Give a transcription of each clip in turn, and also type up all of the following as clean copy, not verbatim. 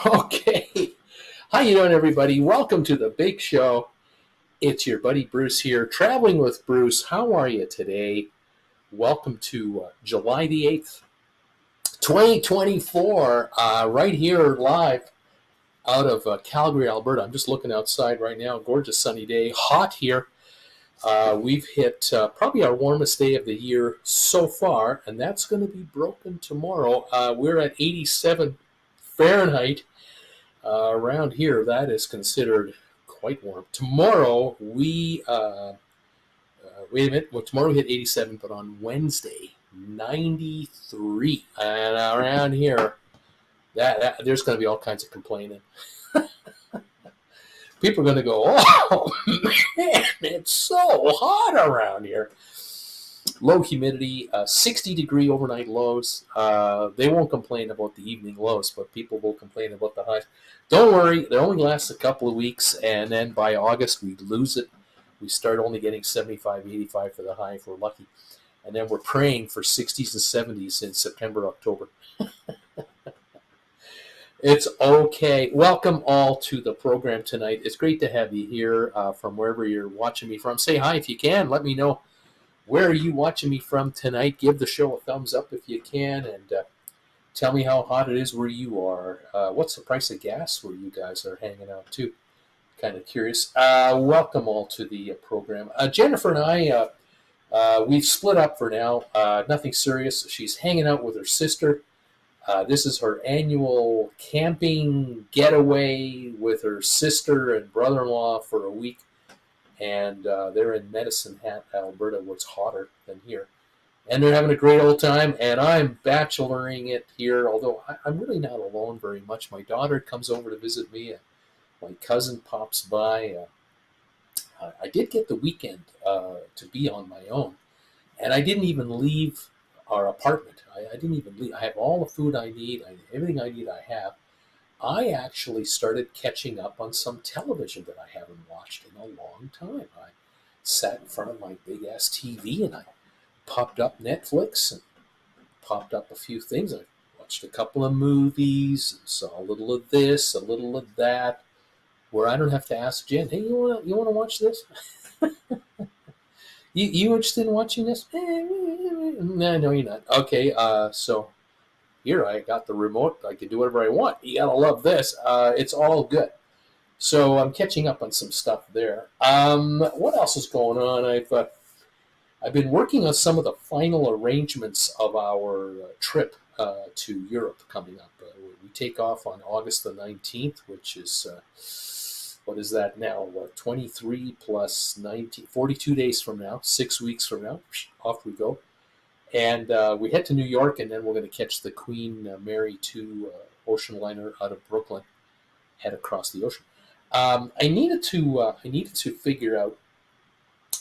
Okay. How you doing, everybody? Welcome to the big show. It's your buddy Bruce here, traveling with Bruce. How are you today? Welcome to July the 8th, 2024, right here live out of Calgary, Alberta. I'm just looking outside right now. Gorgeous sunny day. Hot here. We've hit probably our warmest day of the year so far, and that's going to be broken tomorrow. We're at 87 Fahrenheit. Around here, that is considered quite warm. Tomorrow, wait a minute. Well, tomorrow we hit 87, but on Wednesday, 93. And around here, that there's going to be all kinds of complaining. People are going to go, oh, man, it's so hot around here. Low humidity, 60-degree overnight lows. They won't complain about the evening lows, but people will complain about the highs. Don't worry, it only lasts a couple of weeks, and then by August we lose it. We start only getting 75, 85 for the high if we're lucky. And then we're praying for 60s and 70s in September, October. It's okay. Welcome all to the program tonight. It's great to have you here from wherever you're watching me from. Say hi if you can. Let me know where are you watching me from tonight. Give the show a thumbs up if you can, and tell me how hot it is where you are. What's the price of gas where you guys are hanging out too? Kind of curious. Welcome all to the program. Jennifer and I, we've split up for now. Nothing serious. She's hanging out with her sister. This is her annual camping getaway with her sister and brother-in-law for a week. And they're in Medicine Hat, Alberta, where it's hotter than here. And they're having a great old time, and I'm bacheloring it here, although I'm really not alone very much. My daughter comes over to visit me, and my cousin pops by. I did get the weekend to be on my own, and I didn't even leave our apartment. I didn't even leave. I have all the food I need, everything I need I have. I actually started catching up on some television that I haven't watched in a long time. I sat in front of my big ass TV and I popped up Netflix and popped up a few things. I watched a couple of movies, saw a little of this, a little of that, where I don't have to ask Jen, hey, you wanna watch this? You interested in watching this? No, you're not. Okay, so here I got the remote. I can do whatever I want. You gotta love this. It's all good. So I'm catching up on some stuff there. What else is going on? I've been working on some of the final arrangements of our trip to Europe coming up. We take off on August the 19th, which is what is that now? 23 plus 19, 42 days from now, 6 weeks from now. Off we go. And we head to New York, and then we're going to catch the Queen Mary 2 ocean liner out of Brooklyn, head across the ocean. I needed to figure out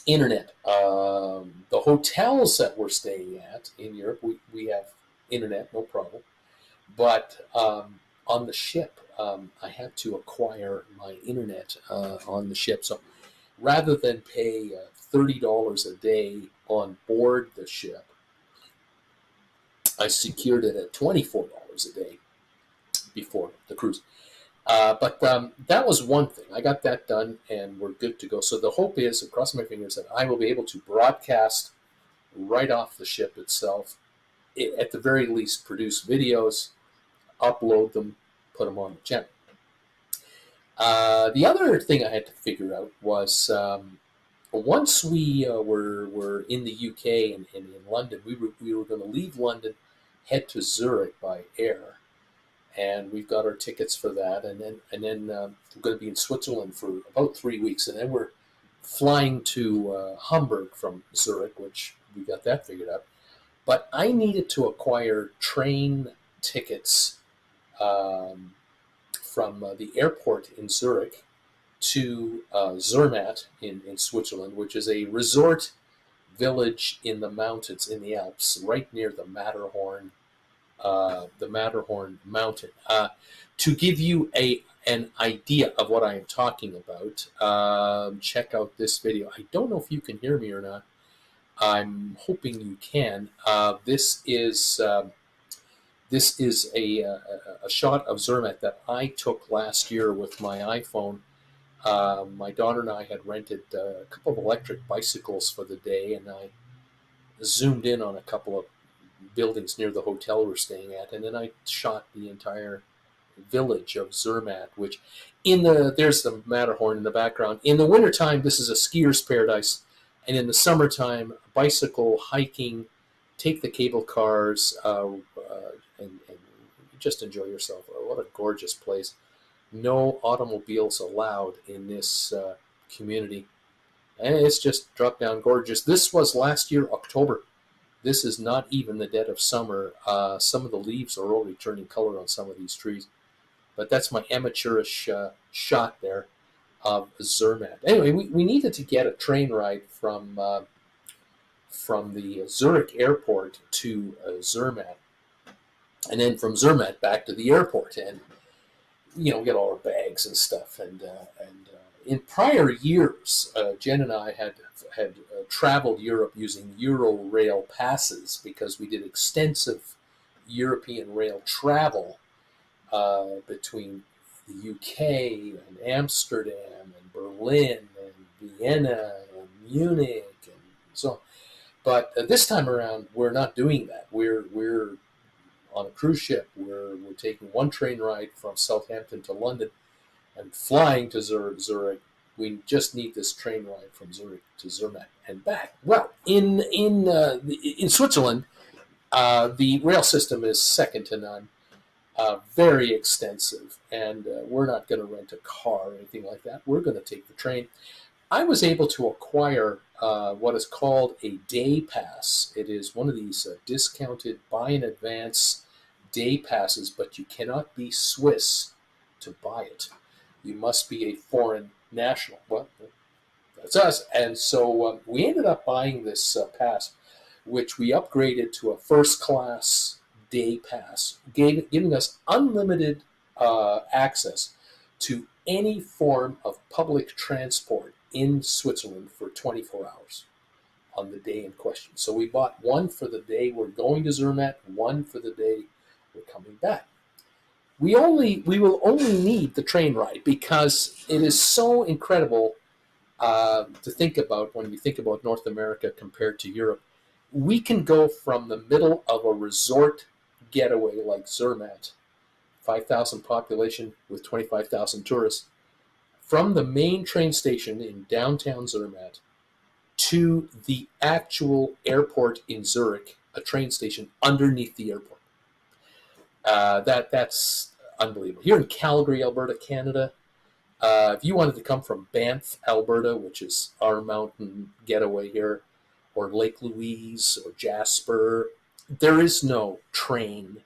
internet. The hotels that we're staying at in Europe, we have internet, no problem. But on the ship, I had to acquire my internet on the ship. So rather than pay $30 a day on board the ship, I secured it at $24 a day before the cruise. But that was one thing. I got that done, and we're good to go. So the hope is, across my fingers, that I will be able to broadcast right off the ship itself. At the very least, produce videos, upload them, put them on the channel. The other thing I had to figure out was once we were in the UK and in London, we were going to leave London, head to Zurich by air, and we've got our tickets for that, and then we're going to be in Switzerland for about 3 weeks, and then we're flying to Hamburg from Zurich, which we got that figured out. But I needed to acquire train tickets from the airport in Zurich to Zermatt in Switzerland, which is a resort village in the mountains, in the Alps, right near the Matterhorn mountain. To give you an idea of what I am talking about, check out this video. I don't know if you can hear me or not. I'm hoping you can. This is This is a shot of Zermatt that I took last year with my iPhone. My daughter and I had rented a couple of electric bicycles for the day, and I zoomed in on a couple of buildings near the hotel we're staying at, and then I shot the entire village of Zermatt, which there's the Matterhorn in the background. In the wintertime, this is a skier's paradise, and in the summertime, bicycle, hiking, take the cable cars, and just enjoy yourself. What a gorgeous place. No automobiles allowed in this community. And it's just drop down gorgeous. This was last year, October. This is not even the dead of summer. Some of the leaves are already turning color on some of these trees. But that's my amateurish shot there of Zermatt. Anyway, we needed to get a train ride from the Zurich airport to Zermatt, and then from Zermatt back to the airport, and we get all our bags and stuff. And in prior years, Jen and I had traveled Europe using Eurail passes because we did extensive European rail travel between the UK and Amsterdam and Berlin and Vienna and Munich and so on. But this time around, we're not doing that. We're on a cruise ship. We're taking one train ride from Southampton to London and flying to Zurich. We just need this train ride from Zurich to Zermatt and back. Well, in Switzerland, the rail system is second to none. Very extensive, and we're not going to rent a car or anything like that. We're going to take the train. I was able to acquire what is called a day pass. It is one of these discounted buy in advance day passes, but you cannot be Swiss to buy it. You must be a foreign national. Well, that's us. And so we ended up buying this pass, which we upgraded to a first class day pass, giving us unlimited access to any form of public transport in Switzerland for 24 hours on the day in question. So we bought one for the day we're going to Zermatt, one for the day we're coming back. We will only need the train ride because it is so incredible to think about when you think about North America compared to Europe. We can go from the middle of a resort getaway like Zermatt, 5,000 population with 25,000 tourists, from the main train station in downtown Zermatt to the actual airport in Zurich, a train station underneath the airport. That's unbelievable. Here in Calgary, Alberta, Canada, if you wanted to come from Banff, Alberta, which is our mountain getaway here, or Lake Louise or Jasper, there is no train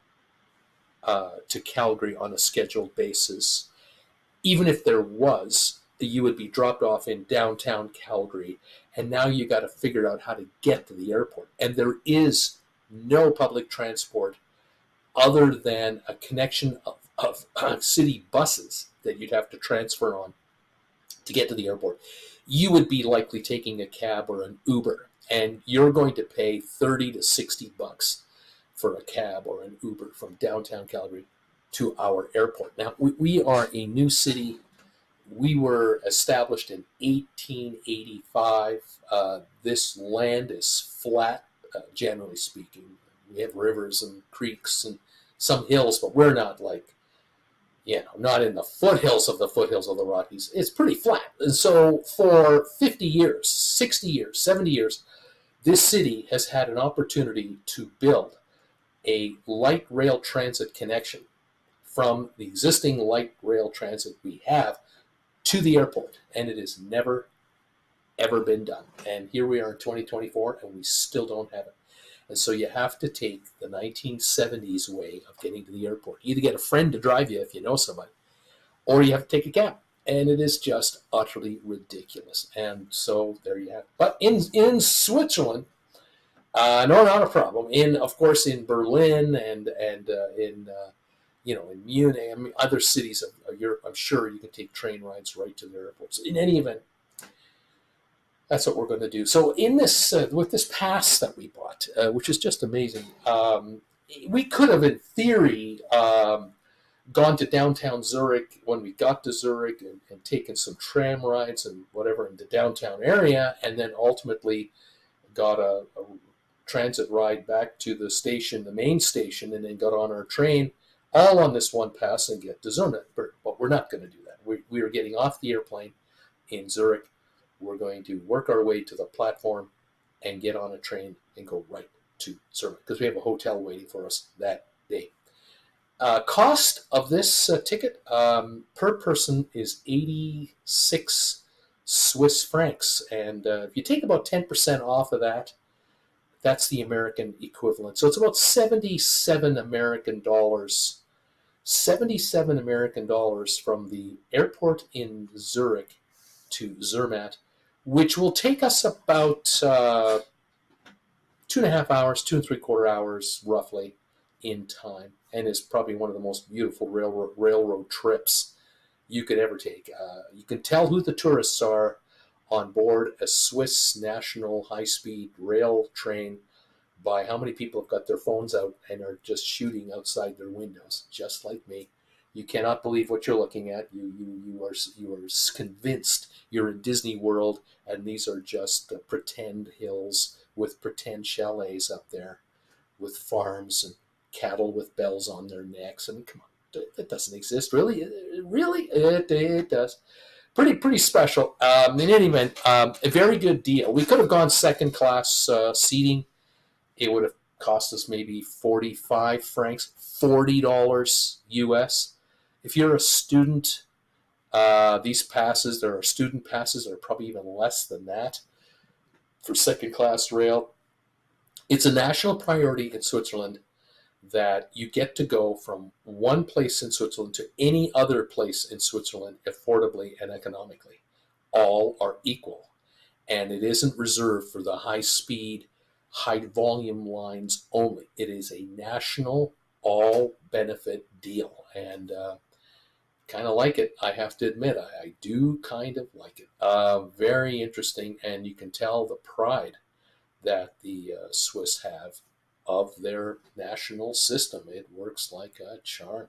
to Calgary on a scheduled basis. Even if there was, you would be dropped off in downtown Calgary, and now you got to figure out how to get to the airport. And there is no public transport other than a connection of city buses that you'd have to transfer on to get to the airport. You would be likely taking a cab or an Uber, and you're going to pay 30 to 60 bucks for a cab or an Uber from downtown Calgary to our airport. Now, we are a new city. We were established in 1885. This land is flat, generally speaking. We have rivers and creeks and some hills, but we're not not in the foothills of the Rockies. It's pretty flat. And so for 50 years, 60 years, 70 years, this city has had an opportunity to build a light rail transit connection from the existing light rail transit we have to the airport. And it has never, ever been done. And here we are in 2024, and we still don't have it. And so you have to take the 1970s way of getting to the airport. You either get a friend to drive you if you know somebody, or you have to take a cab. And it is just utterly ridiculous. And so there you have it. But in Switzerland, no, not a problem. Of course, in Berlin and in Munich, other cities of Europe, I'm sure you can take train rides right to their airports. In any event, that's what we're going to do. So in this, with this pass that we bought, which is just amazing, we could have, in theory, gone to downtown Zurich when we got to Zurich and taken some tram rides and whatever in the downtown area, and then ultimately got a transit ride back to the station, the main station, and then got on our train all on this one pass and get to Zurich. But we're not going to do that. We are getting off the airplane in Zurich. We're going to work our way to the platform and get on a train and go right to Zurich because we have a hotel waiting for us that day. Cost of this ticket per person is 86 Swiss francs. And if you take about 10% off of that, that's the American equivalent. So it's about 77 American dollars. 77 American dollars from the airport in Zurich to Zermatt, which will take us about 2.5 hours, 2 3/4 hours roughly in time, and is probably one of the most beautiful railroad trips you could ever take. You can tell who the tourists are on board a Swiss national high-speed rail train by how many people have got their phones out and are just shooting outside their windows, just like me. You cannot believe what you're looking at. You are convinced you're in Disney World, and these are just pretend hills with pretend chalets up there, with farms and cattle with bells on their necks. I mean, come on, that doesn't exist, really. Really, it does. Pretty special. In any event, a very good deal. We could have gone second class seating. It would have cost us maybe 45 francs, $40 US. If you're a student, these passes, there are student passes that are probably even less than that for second class rail. It's a national priority in Switzerland that you get to go from one place in Switzerland to any other place in Switzerland affordably and economically. All are equal. And it isn't reserved for the high speed, high volume lines only. It is a national all benefit deal. And kind of like it, I have to admit. I do kind of like it. Very interesting, and you can tell the pride that the Swiss have of their national system. It works like a charm.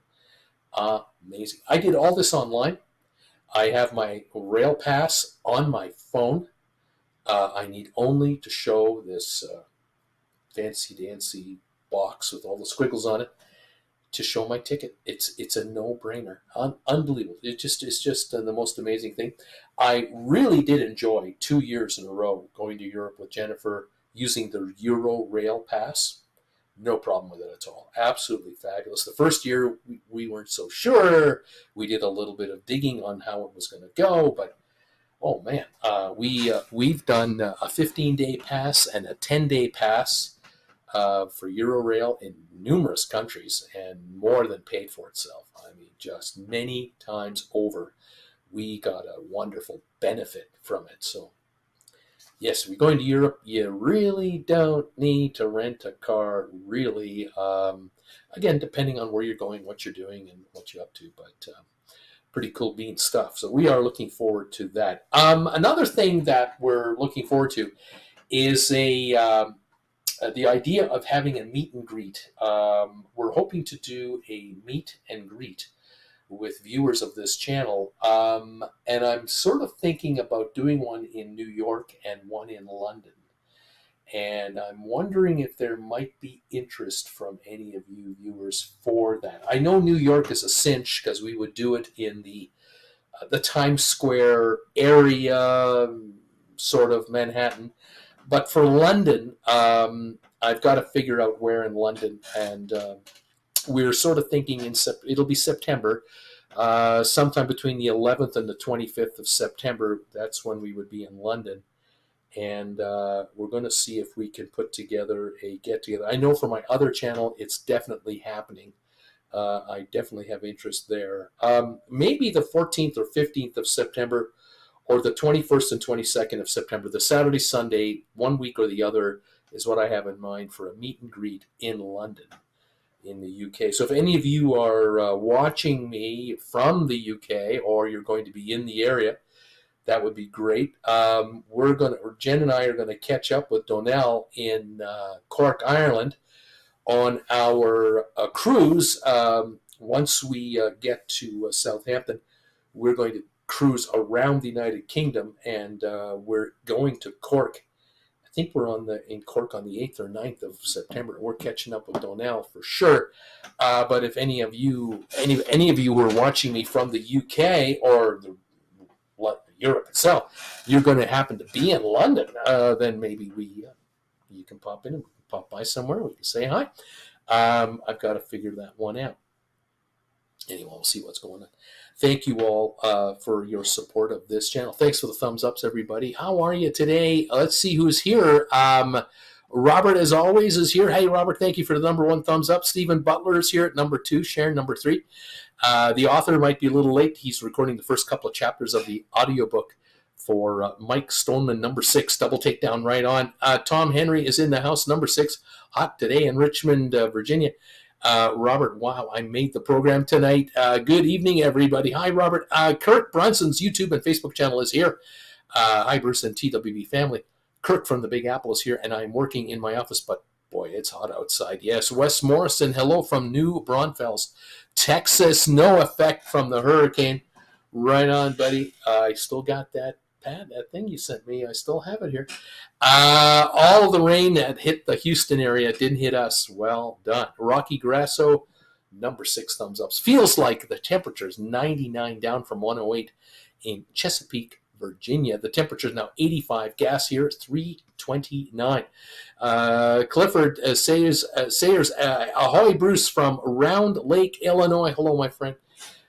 Amazing. I did all this online. I have my rail pass on my phone. I need only to show this fancy dancy box with all the squiggles on it to show my ticket. It's a no-brainer. Unbelievable. It's just the most amazing thing. I really did enjoy 2 years in a row going to Europe with Jennifer using the Euro Rail Pass. No problem with it at all. Absolutely fabulous. The first year we weren't so sure. We did a little bit of digging on how it was going to go, but oh man, we've done a 15-day pass and a 10-day pass for Eurorail in numerous countries, and more than paid for itself. I mean, just many times over, we got a wonderful benefit from it. So, yes, if you're going to Europe, you really don't need to rent a car, really. Again, depending on where you're going, what you're doing, and what you're up to, but pretty cool bean stuff. So we are looking forward to that. Another thing that we're looking forward to is the idea of having a meet and greet. We're hoping to do a meet and greet with viewers of this channel. And I'm sort of thinking about doing one in New York and one in London. And I'm wondering if there might be interest from any of you viewers for that. I know New York is a cinch because we would do it in the Times Square area, sort of Manhattan. But for London, I've got to figure out where in London, and we're sort of thinking it'll be September, sometime between the 11th and the 25th of September. That's when we would be in London, and we're going to see if we can put together a get-together. I know for my other channel, it's definitely happening. I definitely have interest there. Maybe the 14th or 15th of September, or the 21st and 22nd of September, the Saturday, Sunday, one week or the other, is what I have in mind for a meet and greet in London, in the UK. So if any of you are watching me from the UK, or you're going to be in the area, that would be great. Jen and I are going to catch up with Donnell in Cork, Ireland, on our cruise. Once we get to Southampton, we're going to cruise around the United Kingdom, and we're going to Cork. I think we're in Cork on the 8th or 9th of September. We're catching up with Donnell for sure. But if any of you who are watching me from the UK or Europe itself, you're going to happen to be in London, then maybe you can pop in and pop by somewhere. We can say hi. I've got to figure that one out. Anyway, we'll see what's going on. Thank you all for your support of this channel. Thanks for the thumbs ups, everybody. How are you today? Let's see who's here. Robert, as always, is here. Hey, Robert, thank you for the number 1 thumbs up. Stephen Butler is here at number 2. Sharon, number 3. The author might be a little late. He's recording the first couple of chapters of the audiobook for Mike Stoneman, number 6, Double Takedown Right On. Tom Henry is in the house, number 6, hot today in Richmond, Virginia. Robert, wow, I made the program tonight. Good evening, everybody. Hi, Robert. Kurt Brunson's YouTube and Facebook channel is here. Hi, Bruce and TWB family. Kirk from the Big Apple is here, and I'm working in my office, but boy, it's hot outside. Yes, Wes Morrison, hello from New Braunfels, Texas. No effect from the hurricane. Right on, buddy. I still got that thing you sent me. I still have it here. All of the rain that hit the Houston area didn't hit us. Well done. Rocky Grasso, number 6 thumbs ups. Feels like the temperature is 99 down from 108 in Chesapeake, Virginia. The temperature is now 85. Gas here is 329. Clifford Sayers, ahoy, Bruce from Round Lake, Illinois. Hello, my friend.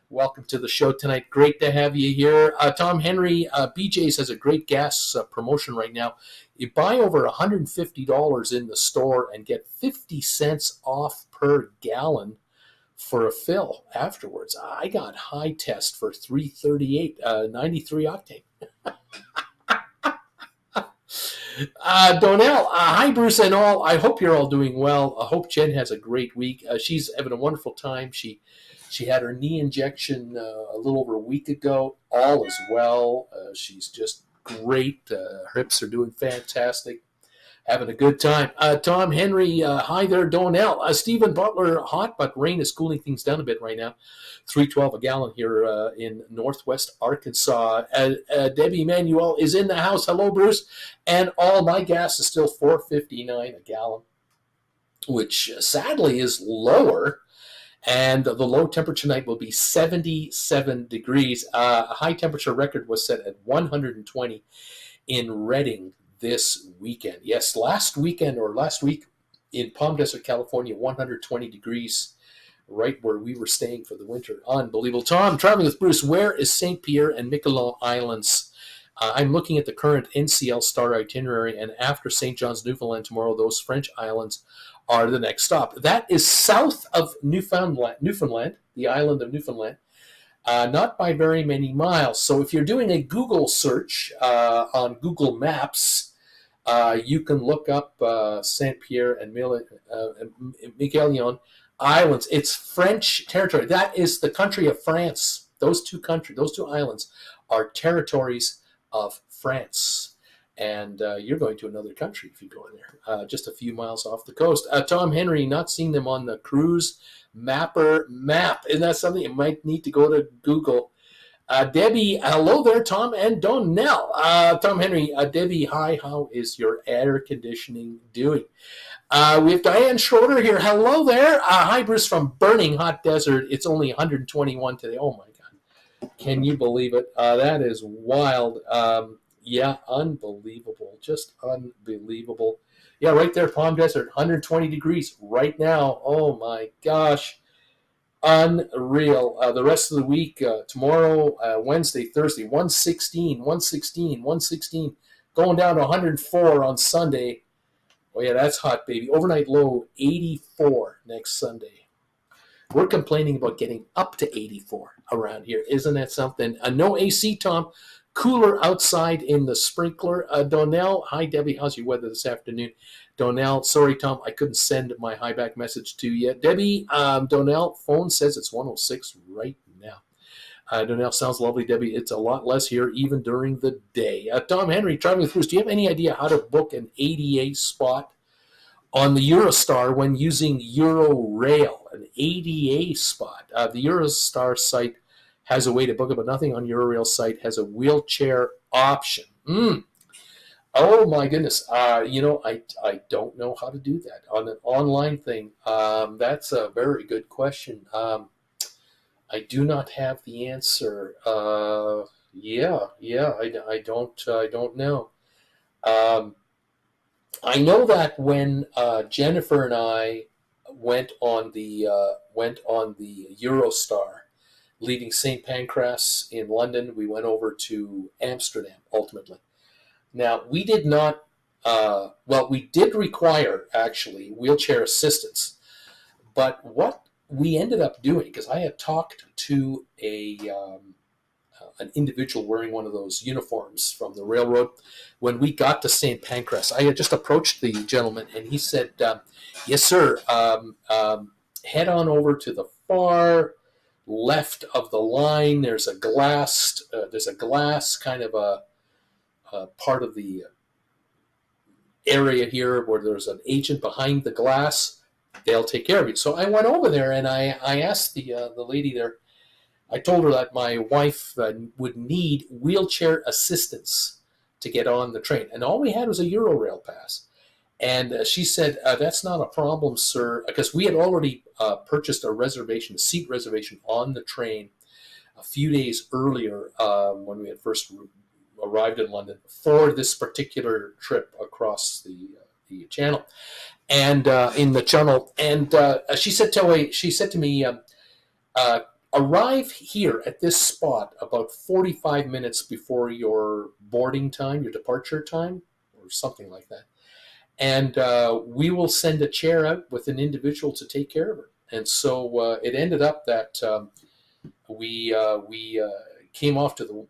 Welcome to the show tonight. Great to have you here. Tom Henry, BJ's has a great gas promotion right now. You buy over $150 in the store and get 50 cents off per gallon for a fill afterwards. I got high test for 338, 93 octane. Donnell, hi, Bruce and all. I hope you're all doing well. I hope Jen has a great week. She's having a wonderful time. She had her knee injection a little over a week ago. All is well. She's just great. Her hips are doing fantastic. Having a good time. Tom Henry, hi there, Donnell. Stephen Butler, hot, but rain is cooling things down a bit right now. $3.12 a gallon here in northwest Arkansas. Debbie Manuel is in the house. Hello, Bruce. And all my gas is still $4.59 a gallon, which sadly is lower. And the low temperature night will be 77 degrees. A high temperature record was set at 120 in Redding this weekend. Yes, last week in Palm Desert, California, 120 degrees, right where we were staying for the winter. Unbelievable. Tom, traveling with Bruce, where is St. Pierre and Miquelon Islands? I'm looking at the current NCL Star itinerary, and after St. John's, Newfoundland tomorrow, those French islands are the next stop. That is south of Newfoundland, the island of Newfoundland, not by very many miles. So if you're doing a Google search on Google Maps, you can look up Saint Pierre and Miquelon Islands. It's French territory. That is the country of France. Those two islands are territories of France. And you're going to another country if you go in there, just a few miles off the coast. Tom Henry, not seeing them on the cruise mapper map. Isn't that something you might need to go to Google? Debbie, hello there, Tom and Donnell. Tom Henry, Debbie, hi, how is your air conditioning doing? We have Diane Schroeder here. Hello there. Hi, Bruce from Burning Hot Desert. It's only 121 today. Oh, my God. Can you believe it? That is wild. Yeah, unbelievable. Just unbelievable. Yeah, right there, Palm Desert, 120 degrees right now. Oh, my gosh. Unreal. The rest of the week, tomorrow, Wednesday, Thursday, 116, going down to 104 on Sunday. Oh, yeah, that's hot, baby. Overnight low, 84 next Sunday. We're complaining about getting up to 84 around here. Isn't that something? No AC, Tom. Cooler outside in the sprinkler. Donnell, hi, Debbie. How's your weather this afternoon? Donnell, sorry, Tom, I couldn't send my hi back message to you. Debbie, Donnell, phone says it's 106 right now. Donnell, sounds lovely, Debbie. It's a lot less here even during the day. Tom Henry, traveling with Bruce, do you have any idea how to book an ADA spot on the Eurostar when using Eurorail, an ADA spot. The Eurostar site has a way to book it, but nothing on Eurorail site has a wheelchair option. Oh my goodness. I don't know how to do that on an online thing. That's a very good question. I do not have the answer. I don't know. Um, I know that when Jennifer and I went on the Eurostar, leaving St. Pancras in London, we went over to Amsterdam ultimately. Now we did not. We did require actually wheelchair assistance, but what we ended up doing, because I had talked to an individual wearing one of those uniforms from the railroad. When we got to St. Pancras, I had just approached the gentleman, and he said, "Yes, sir. Head on over to the far left of the line. There's a glass. Kind of a part of the area here where there's an agent behind the glass. They'll take care of you." So I went over there, and I asked the lady there. I told her that my wife would need wheelchair assistance to get on the train, and all we had was a Eurorail pass. And she said, "That's not a problem, sir," because we had already purchased a seat reservation on the train a few days earlier when we had first arrived in London for this particular trip across the channel, and in the channel. And she said to me, "Arrive here at this spot about 45 minutes before your boarding time, your departure time, or something like that. And we will send a chair out with an individual to take care of her." And so it ended up that we came off to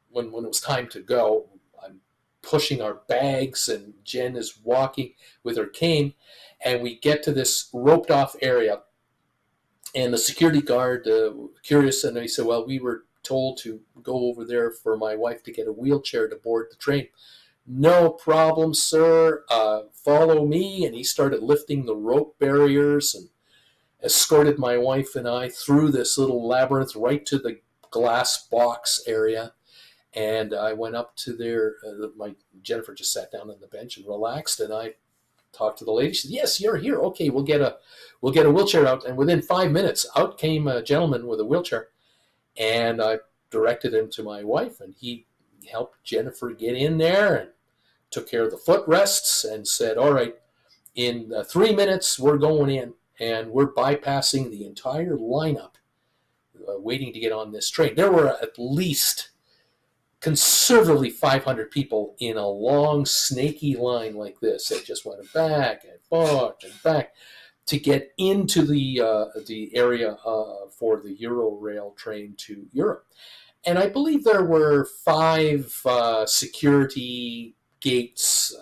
when it was time to go. I'm pushing our bags, and Jen is walking with her cane, and we get to this roped off area. And the security guard, curious, and he said, "Well, we were told to go over there for my wife to get a wheelchair to board the train." "No problem, sir. Follow me." And he started lifting the rope barriers and escorted my wife and I through this little labyrinth right to the glass box area. And I went up to there. Jennifer just sat down on the bench and relaxed, and I talked to the lady. She said, "Yes, you're here. Okay, we'll get a wheelchair out." And within 5 minutes, out came a gentleman with a wheelchair, and I directed him to my wife, and he helped Jennifer get in there and took care of the footrests and said, "All right, in 3 minutes we're going in, and we're bypassing the entire lineup, waiting to get on this train." There were at least conservatively 500 people in a long, snaky line like this. It just went back and forth and back to get into the area for the Eurorail train to Europe. And I believe there were 5 security gates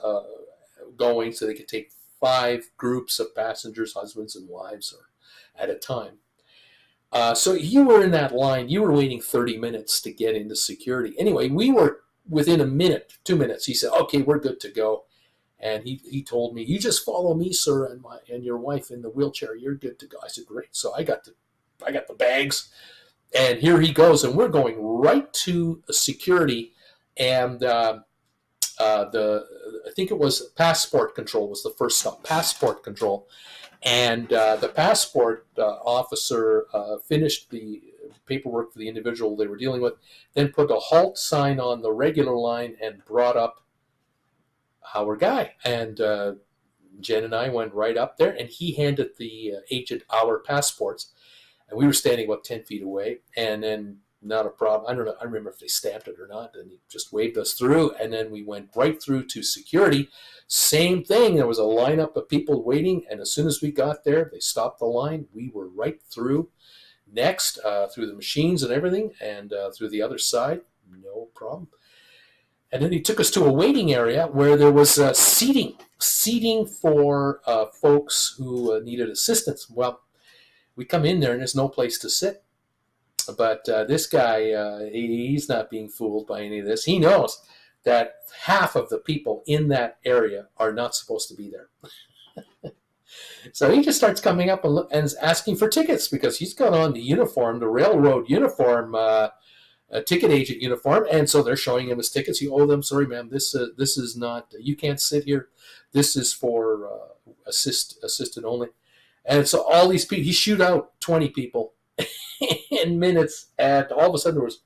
going, so they could take 5 groups of passengers, husbands and wives, or at a time. So you were in that line. You were waiting 30 minutes to get into security. Anyway, we were within a minute, 2 minutes. He said, "Okay, we're good to go." And he told me, "You just follow me, sir, and your wife in the wheelchair. You're good to go." I said, "Great." So I got the bags, and here he goes, and we're going right to security, and I think it was passport control was the first stop. Passport control. And the passport officer finished the paperwork for the individual they were dealing with, then put a halt sign on the regular line and brought up our guy. And Jen and I went right up there, and he handed the agent our passports. And we were standing about 10 feet away, and then not a problem. I don't know. I don't remember if they stamped it or not, and he just waved us through. And then we went right through to security. Same thing. There was a lineup of people waiting, and as soon as we got there, they stopped the line. We were right through. Next, through the machines and everything, and through the other side, no problem. And then he took us to a waiting area where there was seating for folks who needed assistance. Well, we come in there, and there's no place to sit. But this guy, he's not being fooled by any of this. He knows that half of the people in that area are not supposed to be there. So he just starts coming up and asking for tickets because he's got on the uniform, the railroad uniform, a ticket agent uniform, and so they're showing him his tickets. He, oh, them, sorry, ma'am, this is not. You can't sit here. This is for assisted only. And so all these people, he shoot out 20 people in minutes, and all of a sudden there was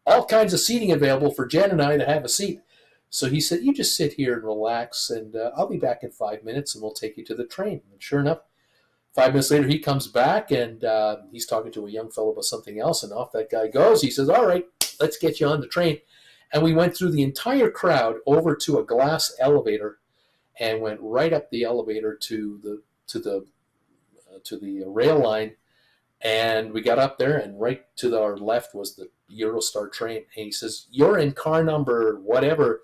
all kinds of seating available for Jen and I to have a seat. So he said, "You just sit here and relax, and I'll be back in 5 minutes, and we'll take you to the train." And sure enough, 5 minutes later, he comes back, and he's talking to a young fellow about something else, and off that guy goes. He says, "All right, let's get you on the train." And we went through the entire crowd over to a glass elevator and went right up the elevator to the rail line. And we got up there, and right to our left was the Eurostar train. And he says, "You're in car number whatever.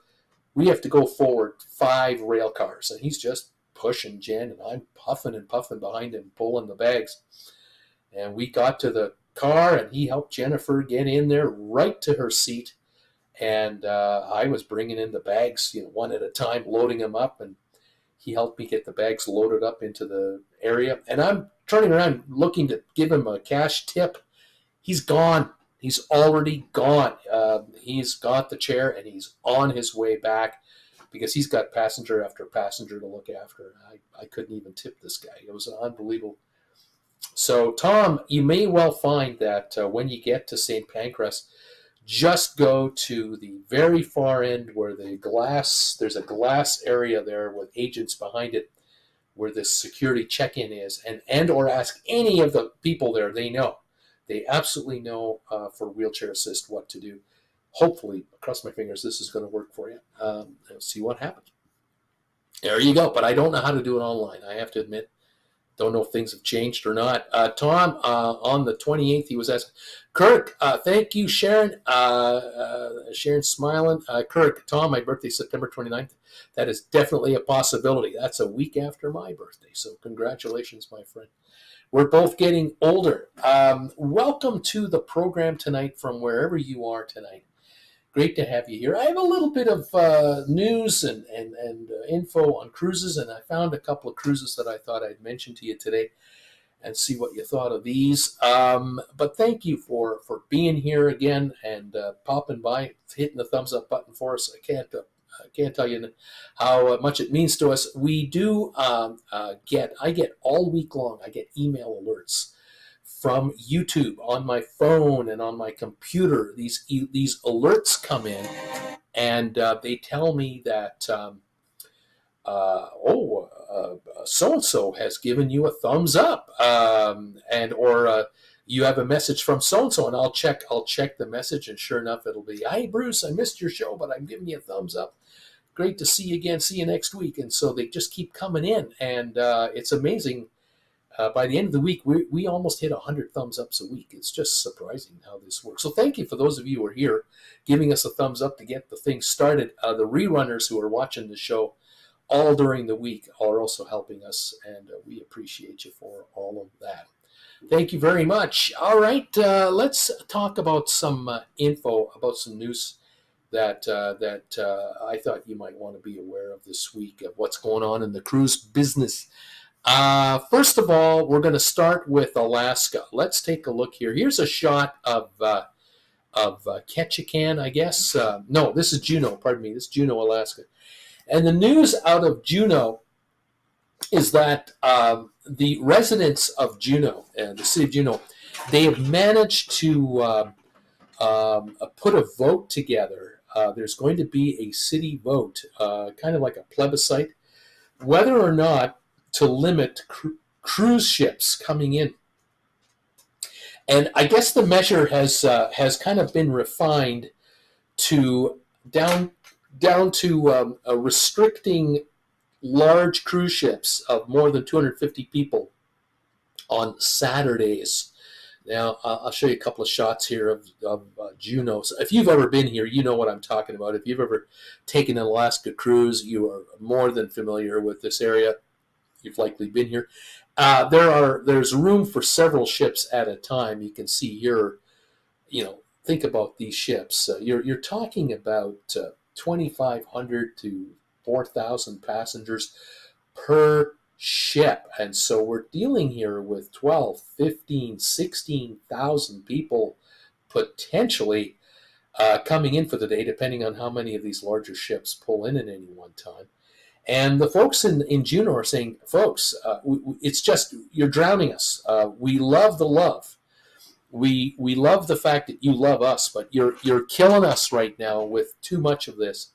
We have to go forward 5 rail cars." And he's just pushing Jen, and I'm puffing and puffing behind him, pulling the bags. And we got to the car, and he helped Jennifer get in there right to her seat. And I was bringing in the bags, one at a time, loading them up, and he helped me get the bags loaded up into the area. And I'm turning around looking to give him a cash tip. He's gone. He's already gone. He's got the chair, and he's on his way back because he's got passenger after passenger to look after. I couldn't even tip this guy. It was unbelievable. So, Tom, you may well find that when you get to St. Pancras, just go to the very far end where there's a glass area there with agents behind it where the security check-in is, and or ask any of the people there. They absolutely know for wheelchair assist what to do. Hopefully, cross my fingers, this is going to work for you. See what happens. There you go. But I don't know how to do it online, I have to admit. Don't know if things have changed or not. Tom, on the 28th, he was asking, Kirk, thank you, Sharon. Sharon's smiling. Kirk, Tom, my birthday is September 29th. That is definitely a possibility. That's a week after my birthday. So congratulations, my friend. We're both getting older. Welcome to the program tonight from wherever you are tonight. Great to have you here. I have a little bit of news and info on cruises, and I found a couple of cruises that I thought I'd mention to you today and see what you thought of these. But thank you for being here again and popping by, hitting the thumbs up button for us. I can't tell you how much it means to us. We do I get all week long, I get email alerts from YouTube on my phone and on my computer. These alerts come in, and they tell me that so and so has given you a thumbs up, or you have a message from so and so, and I'll check the message, and sure enough, it'll be, "Hey Bruce, I missed your show, but I'm giving you a thumbs up. Great to see you again. See you next week." And so they just keep coming in, and it's amazing. By the end of the week, we almost hit 100 thumbs ups a week. It's just surprising how this works. So thank you for those of you who are here, giving us a thumbs up to get the thing started. The rerunners who are watching the show all during the week are also helping us, and we appreciate you for all of that. Thank you very much. All right, let's talk about some info, about some news that I thought you might want to be aware of this week, of what's going on in the cruise business. First of all, we're going to start with Alaska. Let's take a look here. Here's a shot of Ketchikan, I guess. No, this is Juneau. Pardon me. This is Juneau, Alaska. And the news out of Juneau is that the residents of Juneau, the city of Juneau, they have managed to put a vote together. There's going to be a city vote, kind of like a plebiscite, whether or not to limit cruise ships coming in. And I guess the measure has kind of been refined to down to restricting large cruise ships of more than 250 people on Saturdays. Now, I'll show you a couple of shots here of Juneau. So if you've ever been here, you know what I'm talking about. If you've ever taken an Alaska cruise, you are more than familiar with this area. You've likely been here. There's room for several ships at a time. You can see here, think about these ships. You're talking about 2,500 to 4,000 passengers per ship. And so we're dealing here with 12, 15, 16,000 people potentially coming in for the day, depending on how many of these larger ships pull in at any one time. And the folks in Juneau are saying, folks, it's just, you're drowning us. We love the love. We love the fact that you love us, but you're killing us right now with too much of this.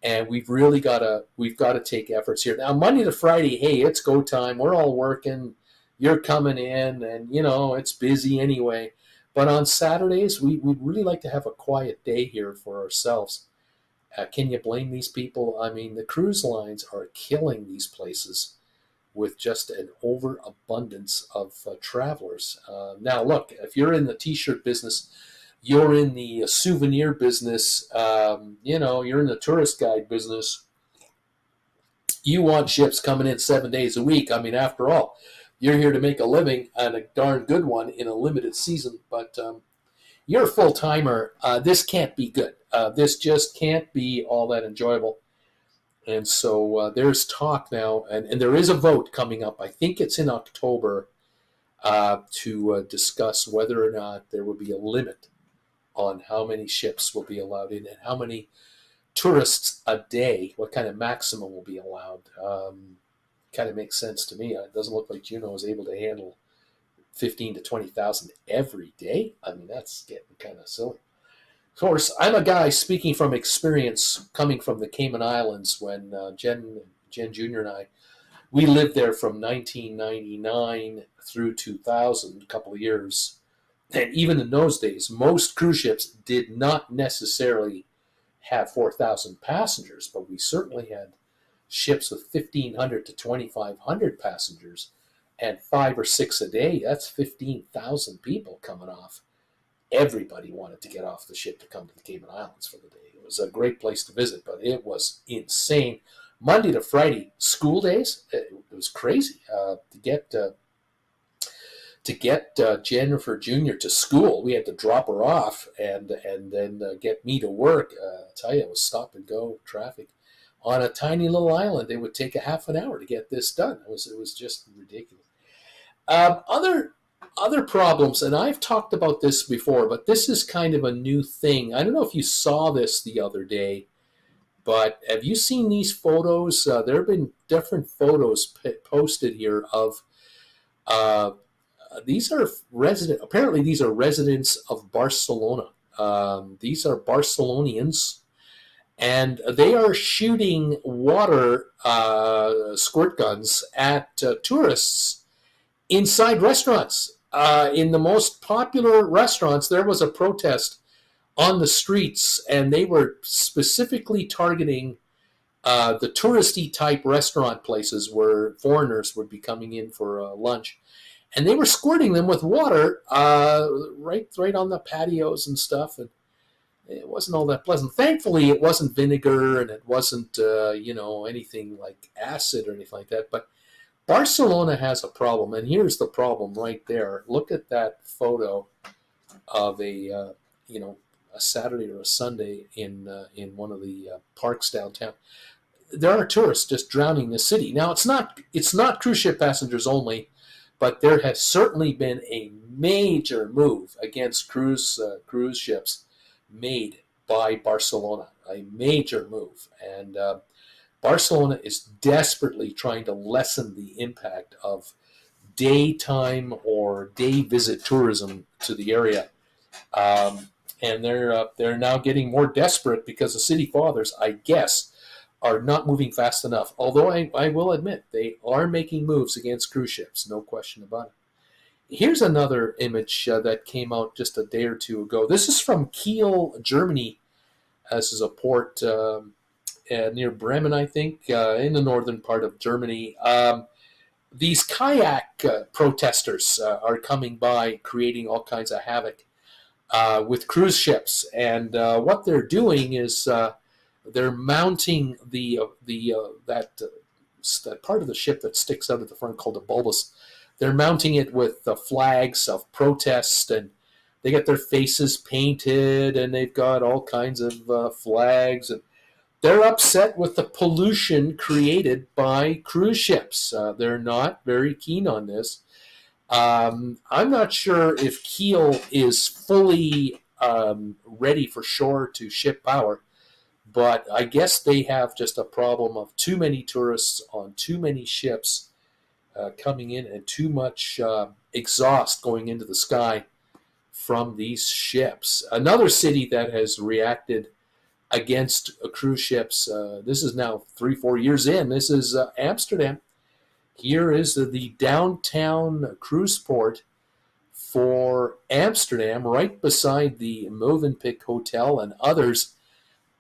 And we've got to take efforts here. Now, Monday to Friday, hey, it's go time. We're all working. You're coming in, and it's busy anyway. But on Saturdays, we'd really like to have a quiet day here for ourselves. Can you blame these people? I mean, the cruise lines are killing these places with just an overabundance of travelers. Now, look, if you're in the T-shirt business, you're in the souvenir business, you're in the tourist guide business, you want ships coming in 7 days a week. I mean, after all, you're here to make a living, and a darn good one in a limited season. But you're a full-timer. This can't be good. This just can't be all that enjoyable. And so there's talk now, and there is a vote coming up. I think it's in October to discuss whether or not there will be a limit on how many ships will be allowed in and how many tourists a day, what kind of maximum will be allowed. Kind of makes sense to me. It doesn't look like Juneau is able to handle 15 to 20,000 every day. I mean, that's getting kind of silly. Of course, I'm a guy speaking from experience coming from the Cayman Islands when Jen Jr. and I, we lived there from 1999 through 2000, a couple of years. And even in those days, most cruise ships did not necessarily have 4,000 passengers, but we certainly had ships with 1,500 to 2,500 passengers and 5 or 6 a day. That's 15,000 people coming off. Everybody wanted to get off the ship to come to the Cayman Islands for the day. It was a great place to visit, but it was insane. Monday to Friday, school days, it was crazy to get Jennifer Jr. to school. We had to drop her off and then get me to work. I tell you, it was stop and go traffic on a tiny little island. It would take a half an hour to get this done. It was just ridiculous. Other problems, and I've talked about this before, but this is kind of a new thing. I don't know if you saw this the other day, but have you seen these photos? There have been different photos posted here of these are apparently these are residents of Barcelona. These are Barcelonians, and they are shooting water squirt guns at tourists inside restaurants. In the most popular restaurants, there was a protest on the streets, and they were specifically targeting the touristy type restaurant places where foreigners would be coming in for lunch. And they were squirting them with water right on the patios and stuff. And it wasn't all that pleasant. Thankfully, it wasn't vinegar, and it wasn't anything like acid or anything like that. But Barcelona has a problem, and here's the problem right there. Look at that photo of a Saturday or a Sunday in one of the parks downtown. There are tourists just drowning the city. Now, it's not cruise ship passengers only, but there has certainly been a major move against cruise ships made by Barcelona. A major move, and Barcelona is desperately trying to lessen the impact of daytime or day visit tourism to the area. And they're now getting more desperate because the city fathers, I guess, are not moving fast enough. Although I will admit they are making moves against cruise ships, no question about it. Here's another image that came out just a day or two ago. This is from Kiel, Germany. This is a port near Bremen, I think, in the northern part of Germany. These kayak protesters are coming by, creating all kinds of havoc with cruise ships. And what they're doing is they're mounting that part of the ship that sticks out at the front called a bulbous. They're mounting it with the flags of protest, and they get their faces painted, and they've got all kinds of flags, and they're upset with the pollution created by cruise ships. They're not very keen on this. I'm not sure if Kiel is fully ready for shore to ship power, but I guess they have just a problem of too many tourists on too many ships coming in and too much exhaust going into the sky from these ships. Another city that has reacted against cruise ships, this is now 3-4 years in, this is Amsterdam. Here is the downtown cruise port for Amsterdam, right beside the Movenpick Hotel and others.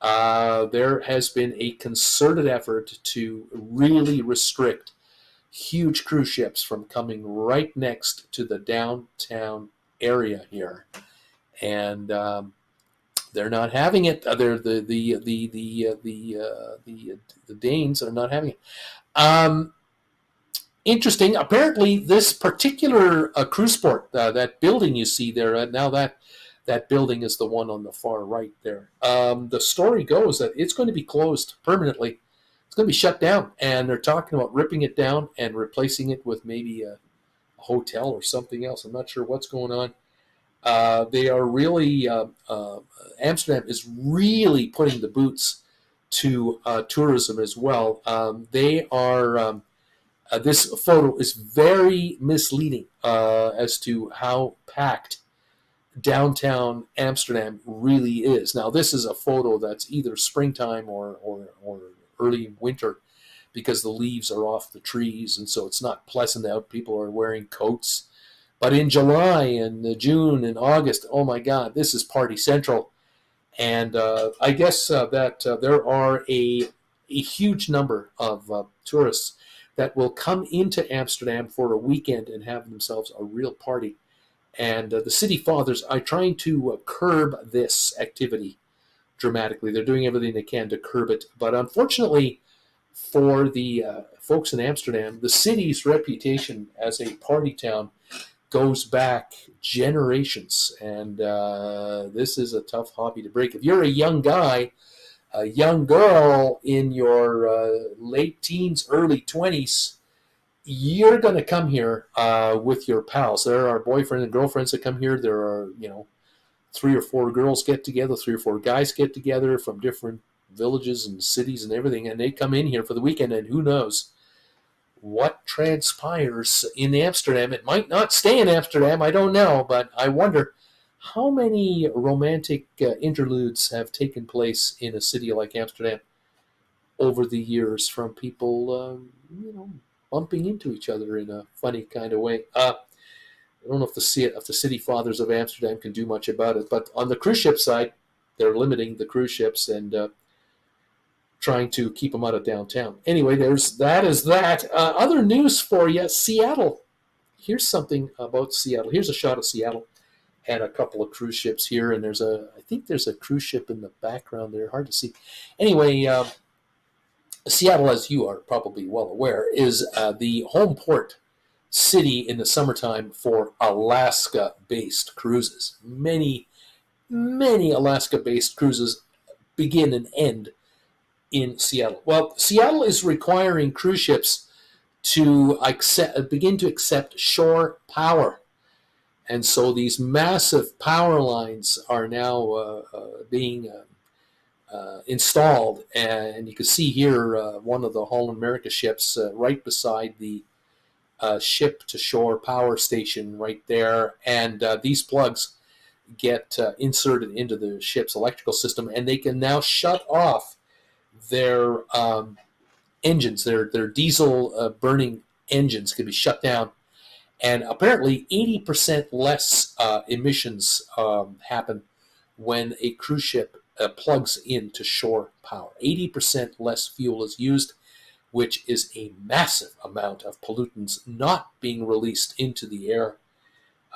There has been a concerted effort to really restrict huge cruise ships from coming right next to the downtown area here, and they're not having it. They're the Danes are not having it. Interesting. Apparently, this particular cruise port, that building you see there, now that building is the one on the far right there. The story goes that it's going to be closed permanently. It's going to be shut down, and they're talking about ripping it down and replacing it with maybe a hotel or something else. I'm not sure what's going on. They are really, Amsterdam is really putting the boots to tourism as well. They are, this photo is very misleading as to how packed downtown Amsterdam really is. Now, this is a photo that's either springtime or early winter, because the leaves are off the trees, and so it's not pleasant out. People are wearing coats. But in July and June and August, oh my God, this is party central. And I guess that there are a huge number of tourists that will come into Amsterdam for a weekend and have themselves a real party. And the city fathers are trying to curb this activity dramatically. They're doing everything they can to curb it. But unfortunately for the folks in Amsterdam, the city's reputation as a party town goes back generations. And this is a tough hobby to break. If you're a young guy, a young girl in your late teens, early 20s, you're going to come here with your pals. There are boyfriends and girlfriends that come here. There are, 3 or 4 girls get together, 3 or 4 guys get together from different villages and cities and everything, and they come in here for the weekend, and who knows what transpires in Amsterdam. It might not stay in Amsterdam, I don't know, but I wonder how many romantic interludes have taken place in a city like Amsterdam over the years from people, bumping into each other in a funny kind of way. I don't know if the city fathers of Amsterdam can do much about it, but on the cruise ship side, they're limiting the cruise ships and trying to keep them out of downtown. Anyway, that. Other news for you, Seattle. Here's something about Seattle. Here's a shot of Seattle and a couple of cruise ships here, and I think there's a cruise ship in the background there. Hard to see. Anyway, Seattle, as you are probably well aware, is the home port city in the summertime for Alaska-based cruises. Many, many Alaska-based cruises begin and end in Seattle. Well, Seattle is requiring cruise ships to begin to accept shore power. And so these massive power lines are now being installed. And you can see here one of the Holland America ships right beside the ship-to-shore power station right there. And these plugs get inserted into the ship's electrical system, and they can now shut off their engines, their diesel burning engines can be shut down, and apparently 80% less emissions happen when a cruise ship plugs into shore power. 80% less fuel is used, which is a massive amount of pollutants not being released into the air.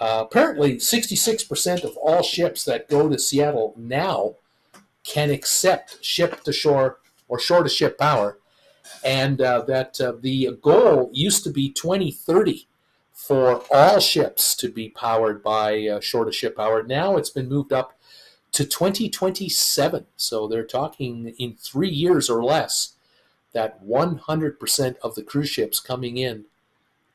Apparently 66% of all ships that go to Seattle now can accept ship-to-shore or shore-to-ship power, and that the goal used to be 2030 for all ships to be powered by shore-to-ship power. Now it's been moved up to 2027. So they're talking in 3 years or less that 100% of the cruise ships coming in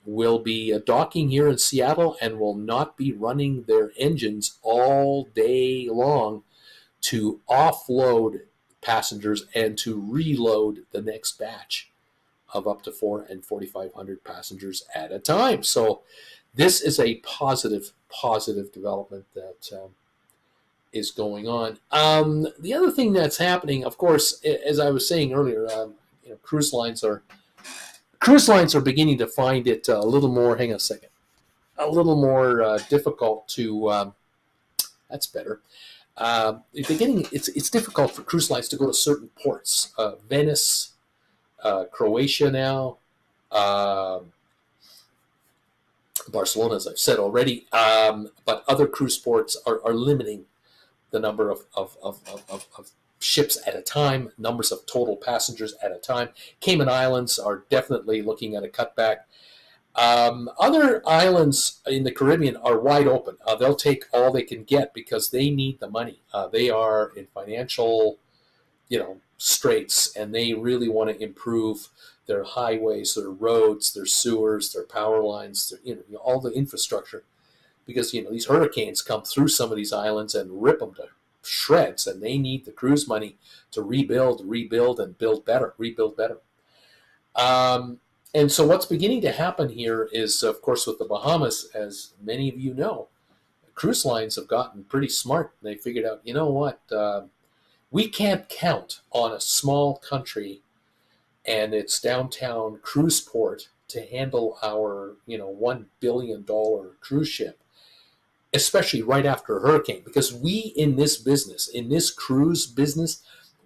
will be docking here in Seattle and will not be running their engines all day long to offload passengers and to reload the next batch of up to 4 and 4,500 passengers at a time. So this is a positive development that is going on. The other thing that's happening, of course, as I was saying earlier, cruise lines are beginning to find it a little more. Hang on a second. A little more difficult to. That's better. It's difficult for cruise lines to go to certain ports. Venice, Croatia now, Barcelona, as I've said already, but other cruise ports are limiting the number of ships at a time, numbers of total passengers at a time. Cayman Islands are definitely looking at a cutback. Other islands in the Caribbean are wide open. They'll take all they can get because they need the money. They are in financial, straits, and they really want to improve their highways, their roads, their sewers, their power lines, all the infrastructure. Because these hurricanes come through some of these islands and rip them to shreds, and they need the cruise money to rebuild, and rebuild better. And so what's beginning to happen here is, of course, with the Bahamas, as many of you know, cruise lines have gotten pretty smart. They figured out, we can't count on a small country and its downtown cruise port to handle our, $1 billion cruise ship, especially right after a hurricane, because we in this cruise business,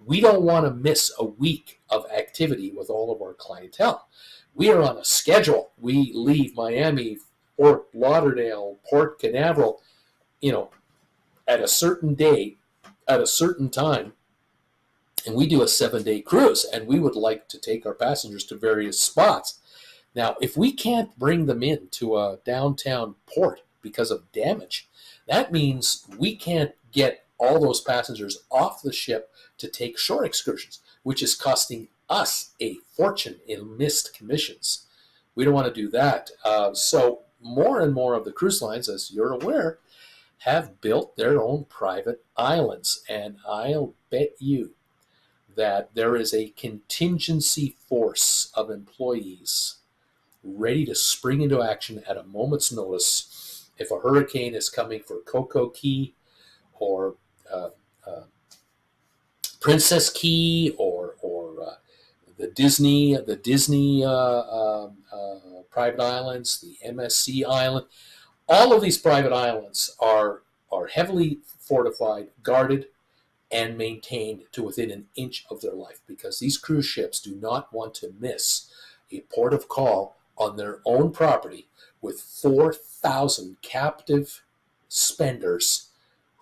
we don't want to miss a week of activity with all of our clientele. We are on a schedule. We leave Miami, Fort Lauderdale, Port Canaveral, at a certain day, at a certain time, and we do a 7-day cruise, and we would like to take our passengers to various spots. Now, if we can't bring them into a downtown port because of damage, that means we can't get all those passengers off the ship to take shore excursions, which is costing us a fortune in missed commissions. We don't want to do that. So more and more of the cruise lines, as you're aware, have built their own private islands. And I'll bet you that there is a contingency force of employees ready to spring into action at a moment's notice if a hurricane is coming for Coco Key or Princess Key or the Disney private islands, the MSC island. All of these private islands are heavily fortified, guarded, and maintained to within an inch of their life, because these cruise ships do not want to miss a port of call on their own property with 4,000 captive spenders